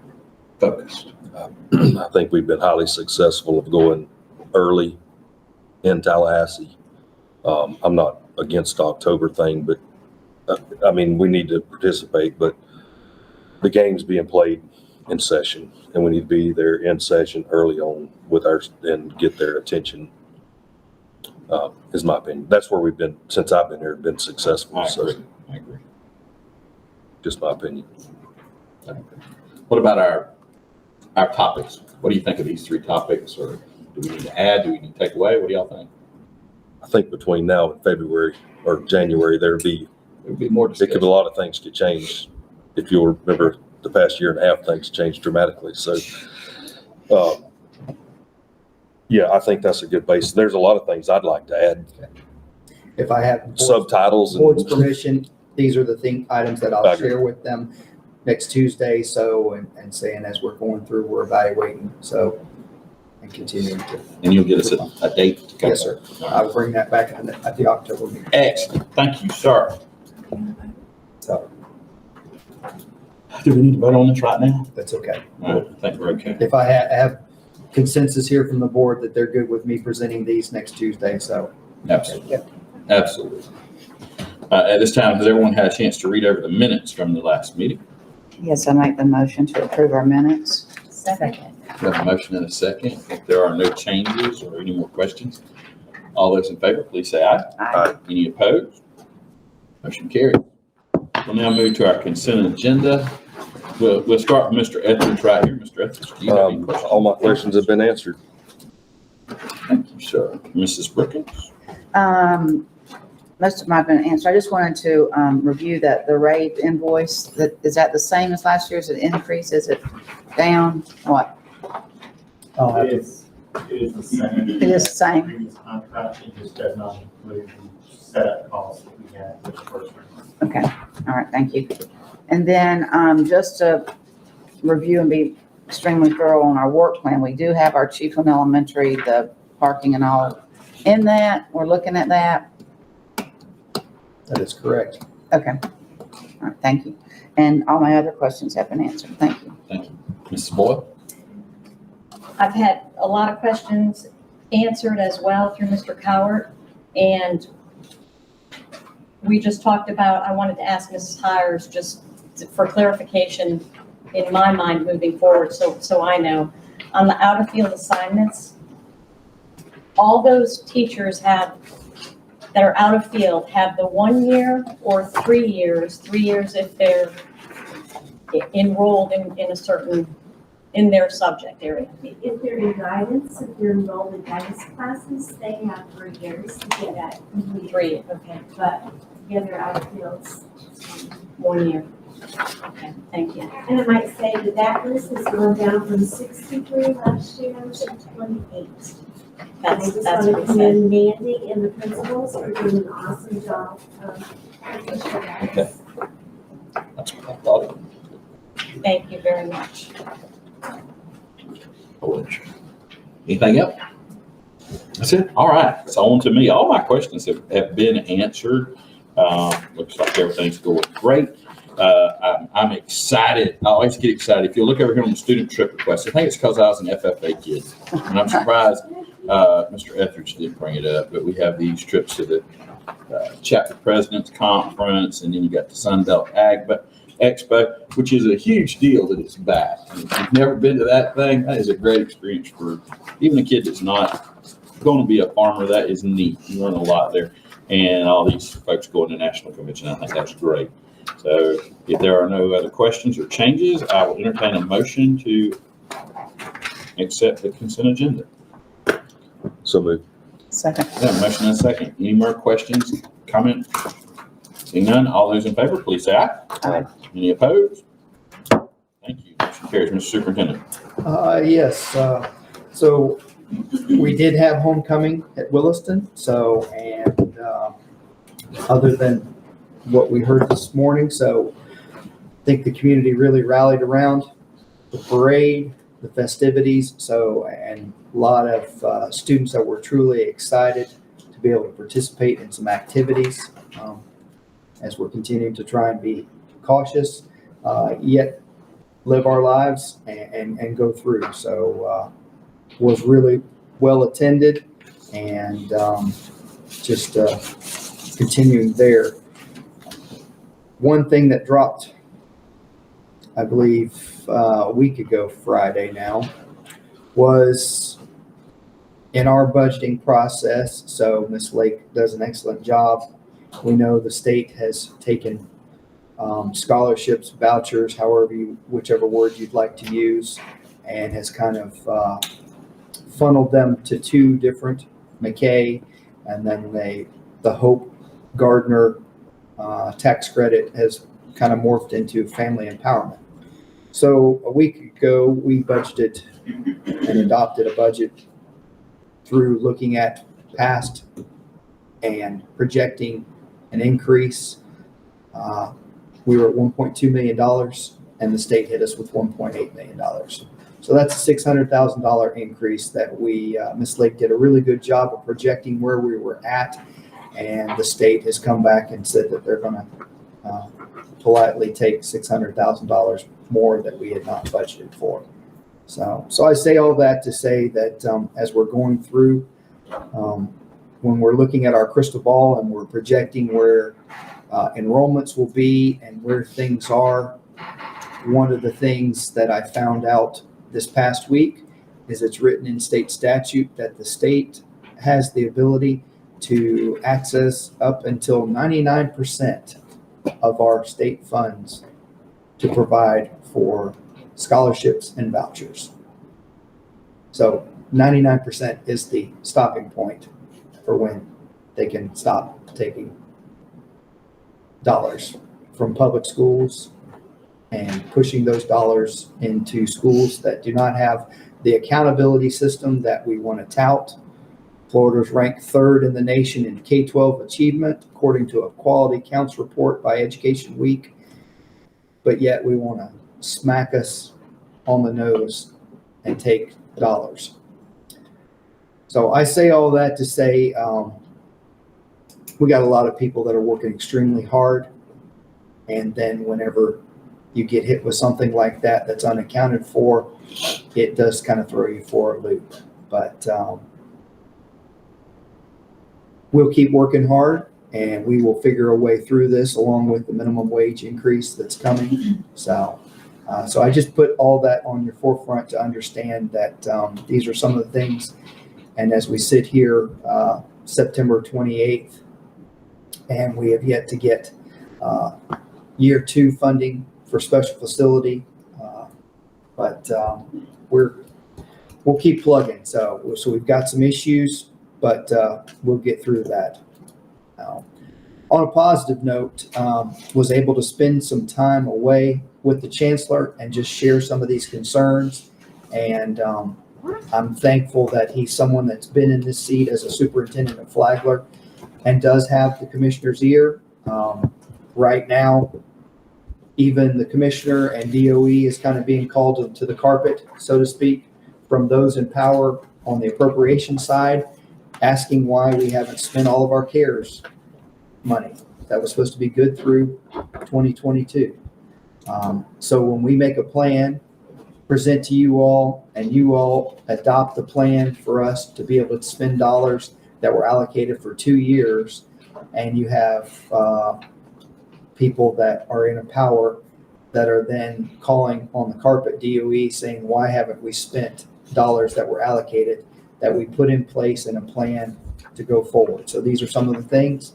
focused. I think we've been highly successful of going early in Tallahassee. I'm not against the October thing, but I mean, we need to participate, but the game's being played in session and we need to be there in session early on with and get their attention, is my opinion. That's where we've been, since I've been here, been successful. I So agree. I agree. just my opinion. What about our topics? What do you think of these three topics? Or do we need to add? Do we need to take away? What do y'all think? I think between now and February or January, There'd be more it discussion. could, a lot of things could change. If you'll remember the past year and a half, things changed dramatically. So, yeah, I think that's a good base. There's a lot of things I'd like to add. If I have Subtitles board's and permission, these are the items that I I'll agree. share with them next Tuesday, so, and saying as we're going through, we're evaluating, so, and continuing to. And you'll get us a date to come. Yes, sir. I'll bring that back at the October meeting. Excellent. Thank you, sir. So, Do we need to vote on this right now? That's okay. All right, I think we're okay. If I have consensus here from the board that they're good with me presenting these next Tuesday, so. Absolutely. Absolutely. At this time, has everyone had a chance to read over the minutes from the last meeting? Yes, I make the motion to approve our minutes. Second. We have a motion and a second. If there are no changes or any more questions, all those in favor, please say aye. Aye. Any opposed? Motion carried. We'll now move to our consent agenda. We'll start with Mr. Etheridge right here. Mr. Etheridge, do you have any questions? All my questions have been answered. Thank you, sir. Mrs. Brookins? Most of them have been answered. I just wanted to review that the rate invoice, is that the same as last year? Is it increase? Is it down? What? It is the same. It is the same. Previous contract, it just does not include the setup costs that we had for the first one. Okay, all right, thank you. And then just to review and be extremely thorough on our work plan, we do have our Chiefland Elementary, the parking and all in that. We're looking at that. That is correct. Okay. All right, thank you. And all my other questions have been answered. Thank you. Thank you. Mrs. Boyle? I've had a lot of questions answered as well through Mr. Cowart. And we just talked about, I wanted to ask Mrs. Hires just for clarification in my mind moving forward, so I know. On the out of field assignments, all those teachers that are out of field have the 1 year or 3 years, 3 years if they're enrolled in a certain, in their subject area. If they're in guidance, if they're enrolled in guidance classes, they have 3 years to get that completed. 3, okay, But the other out of fields. 1 year. Okay, thank you. And it might say that list has gone down from 63 last year to 28. I just That's want what to it said. commend Mandy and the principals for doing an awesome job of making sure that is. That's what I thought. Thank you very much. Anything else? That's it. All right. So on to me. All my questions have been answered. Looks like everything's going great. I'm excited. I always get excited. If you look over here on the student trip request, I think it's because I was an FFA kid. And I'm surprised Mr. Etheridge didn't bring it up, but we have these trips to the chapter president's conference, and then you got the Sunbelt Ag Expo, which is a huge deal that it's back. And if you've never been to that thing, that is a great experience for even a kid that's not going to be a farmer. That is neat. You learn a lot there. And all these folks going to national convention, I think that's great. So if there are no other questions or changes, I will entertain a motion to accept the consent agenda. So moved. Second. Yeah, motion and a second. Any more questions, comments? Seeing none, all those in favor, please say aye. Aye. Any opposed? Thank you. Motion carries. Mr. Superintendent. Yes, so we did have homecoming at Williston, and other than what we heard this morning, so I think the community really rallied around the parade, the festivities, and a lot of students that were truly excited to be able to participate in some activities as we're continuing to try and be cautious, yet live our lives and go through. So was really well attended, and just continuing there. One thing that dropped, I believe, a week ago Friday now, was in our budgeting process. So Ms. Lake does an excellent job. We know the state has taken scholarships, vouchers, whichever word you'd like to use, and has kind of funneled them to 2 different, McKay, and then the Hope Gardner tax credit has kind of morphed into family empowerment. So a week ago, we budgeted and adopted a budget through looking at past and projecting an increase. We were at $1.2 million, and the state hit us with $1.8 million. So that's a $600,000 increase that Ms. Lake did a really good job of projecting where we were at, and the state has come back and said that they're going to politely take $600,000 more that we had not budgeted for. So I say all that to say that as we're going through, when we're looking at our crystal ball and we're projecting where enrollments will be and where things are, one of the things that I found out this past week is it's written in state statute that the state has the ability to access up until 99% of our state funds to provide for scholarships and vouchers. So 99% is the stopping point for when they can stop taking dollars from public schools and pushing those dollars into schools that do not have the accountability system that we want to tout. Florida's ranked 3rd in the nation in K-12 achievement, according to a quality counts report by Education Week. But yet we want to smack us on the nose and take dollars. So I say all that to say we got a lot of people that are working extremely hard. And then whenever you get hit with something like that that's unaccounted for, it does kind of throw you for a loop. But we'll keep working hard and we will figure a way through this along with the minimum wage increase that's coming. So I just put all that on your forefront to understand that these are some of the things. And as we sit here September 28th, and we have yet to get year 2 funding for special facility, but we'll keep plugging. So we've got some issues, but we'll get through that. On a positive note, was able to spend some time away with the chancellor and just share some of these concerns. And I'm thankful that he's someone that's been in this seat as a superintendent at Flagler and does have the commissioner's ear. Right now, even the commissioner and DOE is kind of being called to the carpet, so to speak, from those in power on the appropriation side, asking why we haven't spent all of our CARES money that was supposed to be good through 2022. So when we make a plan, present to you all, and you all adopt the plan for us to be able to spend dollars that were allocated for 2 years, and you have people that are in a power that are then calling on the carpet DOE saying, why haven't we spent dollars that were allocated that we put in place in a plan to go forward? So these are some of the things.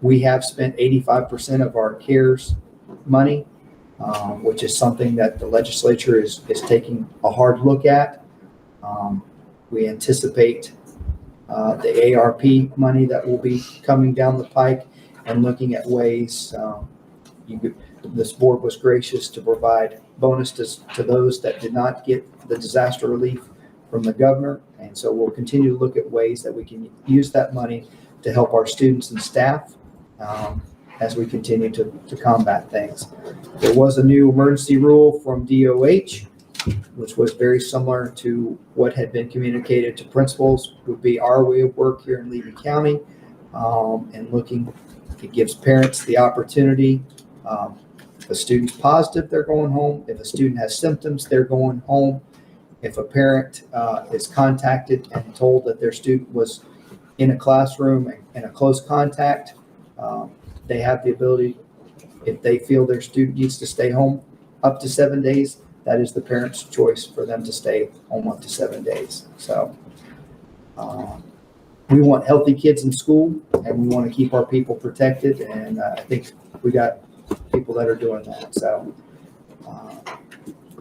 We have spent 85% of our CARES money, which is something that the legislature is taking a hard look at. We anticipate the ARP money that will be coming down the pike and looking at ways. This board was gracious to provide bonuses to those that did not get the disaster relief from the governor. And so we'll continue to look at ways that we can use that money to help our students and staff as we continue to combat things. There was a new emergency rule from DOH, which was very similar to what had been communicated to principals, would be our way of work here in Levy County. And looking, it gives parents the opportunity. If a student's positive, they're going home. If a student has symptoms, they're going home. If a parent is contacted and told that their student was in a classroom and a close contact, they have the ability, if they feel their student needs to stay home up to 7 days, that is the parent's choice for them to stay home up to 7 days. So we want healthy kids in school, and we want to keep our people protected, and I think we got people that are doing that. So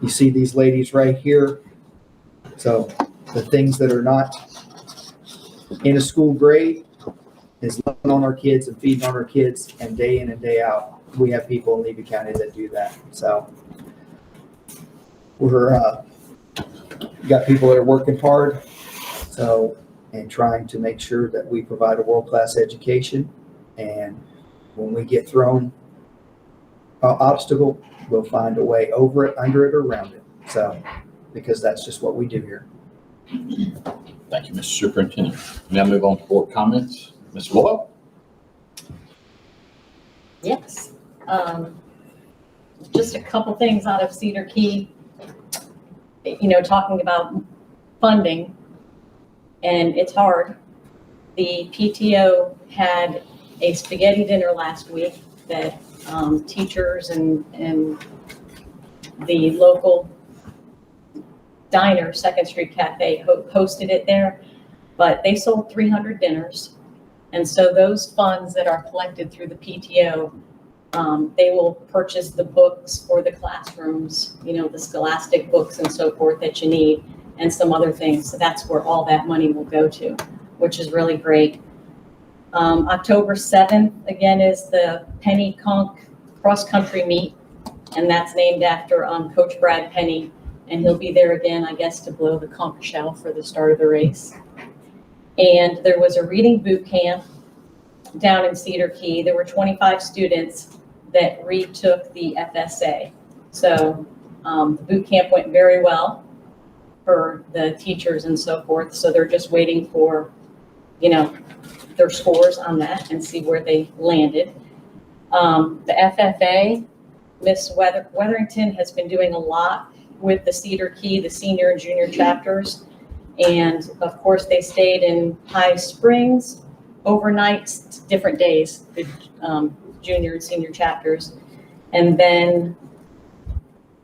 you see these ladies right here. So the things that are not in a school grade is loving on our kids and feeding on our kids, and day in and day out, we have people in Levy County that do that. So we're got people that are working hard, so, and trying to make sure that we provide a world-class education. And when we get thrown an obstacle, we'll find a way over it, under it, or around it. So, because that's just what we do here. Thank you, Mr. Superintendent. Now move on to board comments. Ms. Boyle? Yes. Just a couple things out of Cedar Key, talking about funding, and it's hard. The PTO had a spaghetti dinner last week that teachers and the local diner, Second Street Cafe, hosted it there, but they sold 300 dinners. And so those funds that are collected through the PTO, they will purchase the books for the classrooms, the scholastic books and so forth that you need, and some other things. So that's where all that money will go to, which is really great. October 7th, again, is the Penny Conch cross-country meet, and that's named after Coach Brad Penny, and he'll be there again, I guess, to blow the conch shell for the start of the race. And there was a reading boot camp down in Cedar Key. There were 25 students that retook the FSA. So the boot camp went very well for the teachers and so forth. So they're just waiting for, their scores on that and see where they landed. The FFA, Miss Wetherington has been doing a lot with the Cedar Key, the senior and junior chapters. And of course, they stayed in High Springs overnight, different days, the junior and senior chapters. And then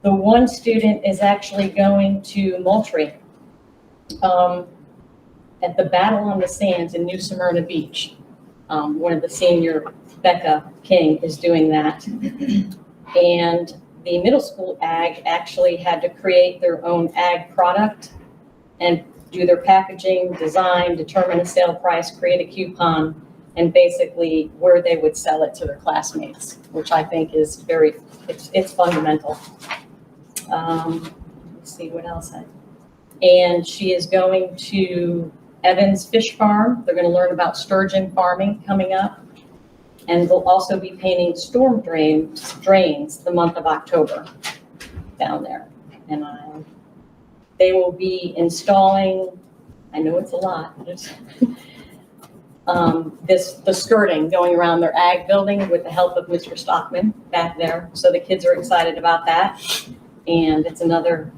the one student is actually going to Moultrie at the Battle on the Sands in New Smyrna Beach. One of the senior, Becca King, is doing that. And the middle school ag actually had to create their own ag product and do their packaging, design, determine a sale price, create a coupon, and basically where they would sell it to their classmates, which I think is it's fundamental. Let's see what else. And she is going to Evans Fish Farm. They're going to learn about sturgeon farming coming up. And they'll also be painting storm drains the month of October down there. And they will be installing, I know it's a lot, the skirting going around their ag building with the help of Mr. Stockman back there. So the kids are excited about that. And it's another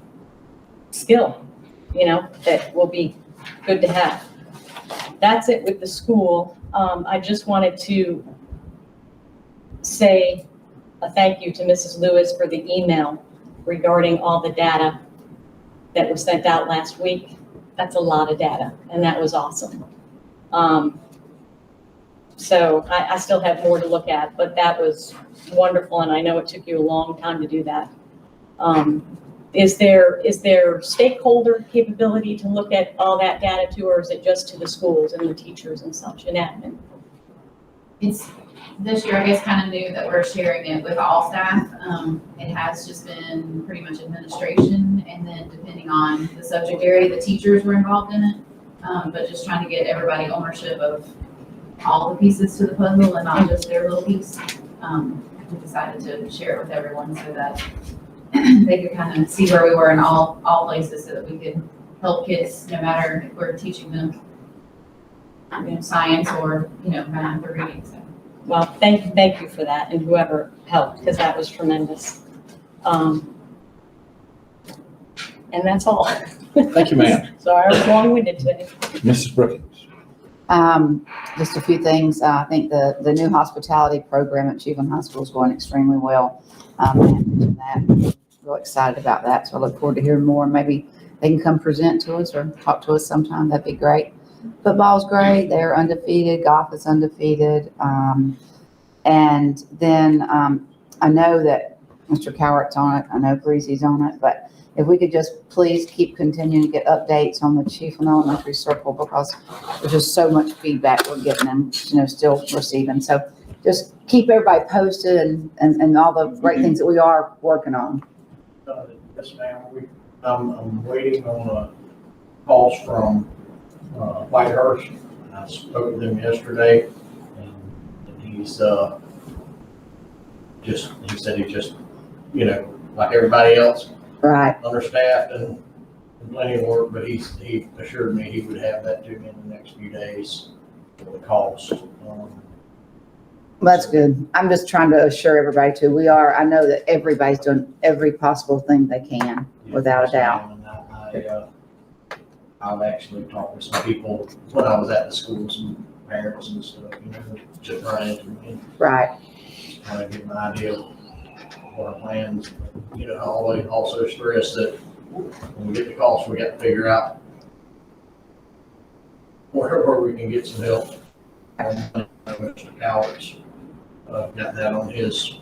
skill, that will be good to have. That's it with the school. I just wanted to say a thank you to Mrs. Lewis for the email regarding all the data that was sent out last week. That's a lot of data, and that was awesome. So I still have more to look at, but that was wonderful, and I know it took you a long time to do that. Is there stakeholder capability to look at all that data too, or is it just to the schools and the teachers and such and admin? It's this year, I guess, kind of new that we're sharing it with all staff. It has just been pretty much administration, and then depending on the subject area, the teachers were involved in it. But just trying to get everybody ownership of all the pieces to the puzzle and not just their little piece. We decided to share it with everyone so that they could kind of see where we were in all places, so that we could help kids, no matter if we're teaching them, science or, math or reading. So. Well, thank you for that, and whoever helped, because that was tremendous. And that's all. Thank you, ma'am. Sorry, I was long-winded today. Mrs. Brookins. Just a few things. I think the new hospitality program at Cleveland High School is going extremely well. I'm real excited about that. So I look forward to hearing more. Maybe they can come present to us or talk to us sometime. That'd be great. Football's great. They're undefeated. Golf is undefeated. And then I know that Mr. Cowart's on it. I know Breezy's on it. But if we could just please keep continuing to get updates on the Chiefland Elementary Circle, because there's just so much feedback we're getting and, still receiving. So just keep everybody posted and all the great things that we are working on. Yes, ma'am. I'm waiting on calls from Whitehurst. I spoke with him yesterday, and he's he said he's just, like everybody else, Right. understaffed and plenty of work, but he assured me he would have that to me in the next few days for the cost. That's good. I'm just trying to assure everybody too, I know that everybody's doing every possible thing they can, without a doubt. And I've actually talked with some people when I was at the school, some parents and stuff, just running into me, Right. just kind of get an idea of what our plans. I always also stress that when we get the costs, we got to figure out where we can get some help. Mr. Coward's got that on his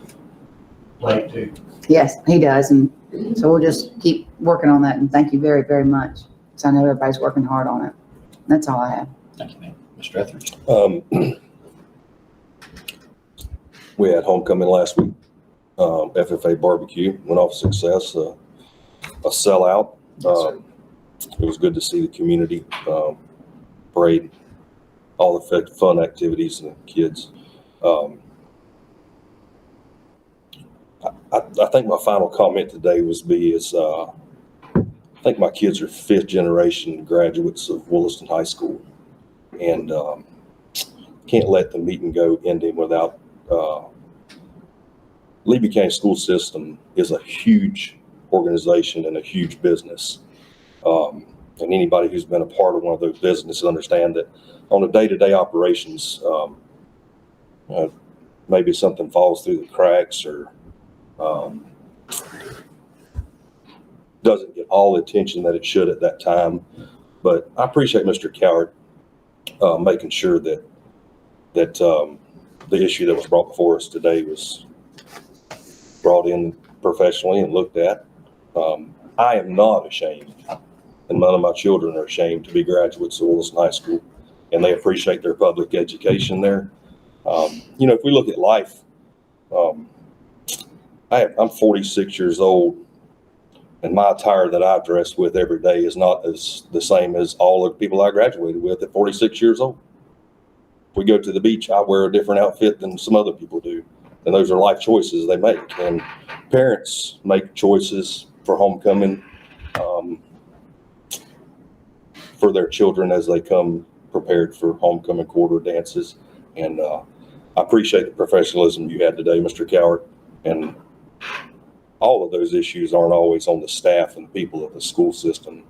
plate too. Yes, he does. And so we'll just keep working on that. And thank you very, very much. So I know everybody's working hard on it. That's all I have. Thank you, ma'am. Mr. Etheridge. We had homecoming last week. FFA barbecue went off success, a sellout. It was good to see the community parade, all the fun activities and the kids. I think my final comment today I think my kids are 5th generation graduates of Williston High School, and can't let the meet and go ending without Levy County School System is a huge organization and a huge business. And anybody who's been a part of one of those businesses understand that on the day-to-day operations, maybe something falls through the cracks or doesn't get all the attention that it should at that time. But I appreciate Mr. Coward making sure that the issue that was brought before us today was brought in professionally and looked at. I am not ashamed, and none of my children are ashamed to be graduates of Williston High School, and they appreciate their public education there. If we look at life, I'm 46 years old, and my attire that I dress with every day is not the same as all the people I graduated with at 46 years old. If we go to the beach, I wear a different outfit than some other people do. And those are life choices they make. And parents make choices for homecoming for their children as they come prepared for homecoming quarter dances. And I appreciate the professionalism you had today, Mr. Coward. And all of those issues aren't always on the staff and people of the school system.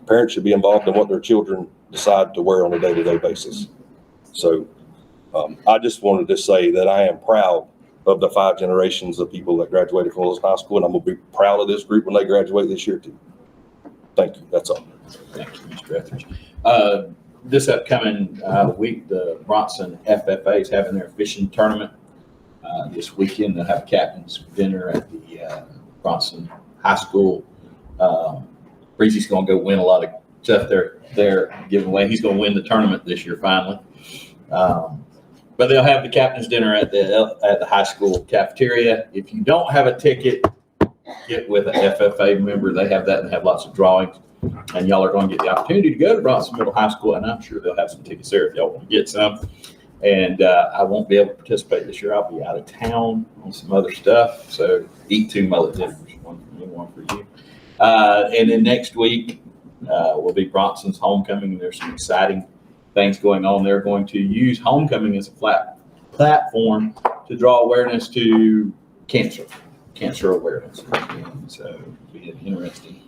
Parents should be involved in what their children decide to wear on a day-to-day basis. So I just wanted to say that I am proud of the 5 generations of people that graduated from Williston High School, and I'm going to be proud of this group when they graduate this year too. Thank you. That's all. Thank you, Mr. Etheridge. This upcoming week, the Bronson FFA is having their fishing tournament. This weekend, they'll have a captain's dinner at the Bronson High School. Breezy's going to go win a lot of stuff they're giving away. He's going to win the tournament this year finally. But they'll have the captain's dinner at the high school cafeteria. If you don't have a ticket, get with an FFA member. They have that and have lots of drawings. And y'all are going to get the opportunity to go to Bronson Middle High School, and I'm sure they'll have some tickets there if y'all want to get some. And I won't be able to participate this year. I'll be out of town on some other stuff. So eat 2 mullet dinners, one for me, one for you. And then next week will be Bronson's homecoming. There's some exciting things going on. They're going to use homecoming as a platform to draw awareness to cancer awareness. And so it'll be an interesting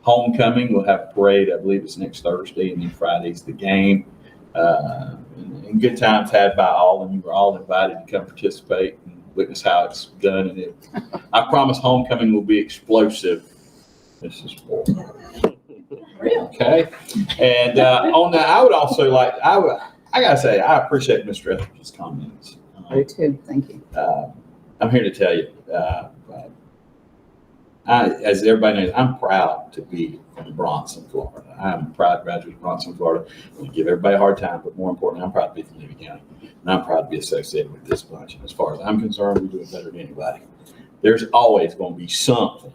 homecoming. We'll have a parade. I believe it's next Thursday, and then Friday's the game. And good times had by all, and you were all invited to come participate and witness how it's done. And I promise homecoming will be explosive. This is for okay. And on that, I would also I gotta say, I appreciate Mr. Etheridge's comments. I do too. Thank you. I'm here to tell you, as everybody knows, I'm proud to be from Bronson, Florida. I'm a proud graduate of Bronson, Florida. I give everybody a hard time, but more importantly, I'm proud to be from Levy County. And I'm proud to be associated with this bunch. And as far as I'm concerned, we do it better than anybody. There's always going to be something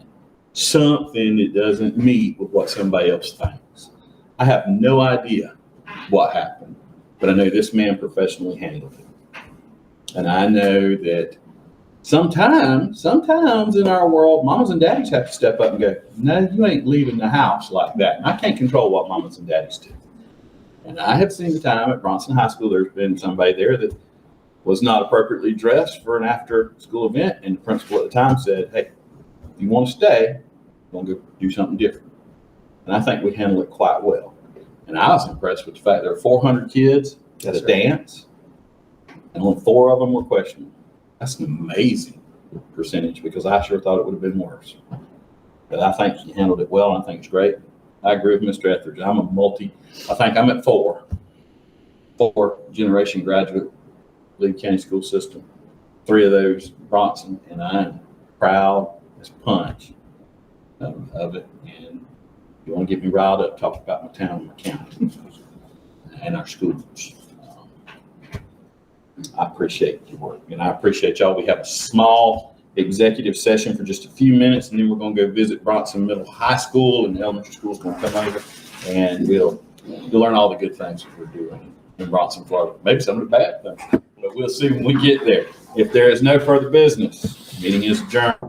that doesn't meet with what somebody else thinks. I have no idea what happened, but I know this man professionally handled it. And I know that sometimes in our world, mamas and daddies have to step up and go, no, you ain't leaving the house like that. And I can't control what mamas and daddies do. And I have seen the time at Bronson High School, there's been somebody there that was not appropriately dressed for an after-school event, and the principal at the time said, hey, if you want to stay, we're going to go do something different. And I think we handled it quite well. And I was impressed with the fact there were 400 kids at a dance, and only 4 of them were questionable. That's an amazing percentage, because I sure thought it would have been worse. But I think you handled it well, and I think it's great. I agree with Mr. Etheridge. I think I'm at 4 generation graduate, Lee County school system. 3 of those Bronson, and I'm proud as punch of it. And you want to get me riled up, talk about my town and my county and our schools. I appreciate your work, and I appreciate y'all. We have a small executive session for just a few minutes, and then we're going to go visit Bronson Middle High School, and the elementary school is going to come over, and you'll learn all the good things that we're doing in Bronson, Florida. Maybe some of the bad things, but we'll see when we get there. If there is no further business, meeting is adjourned.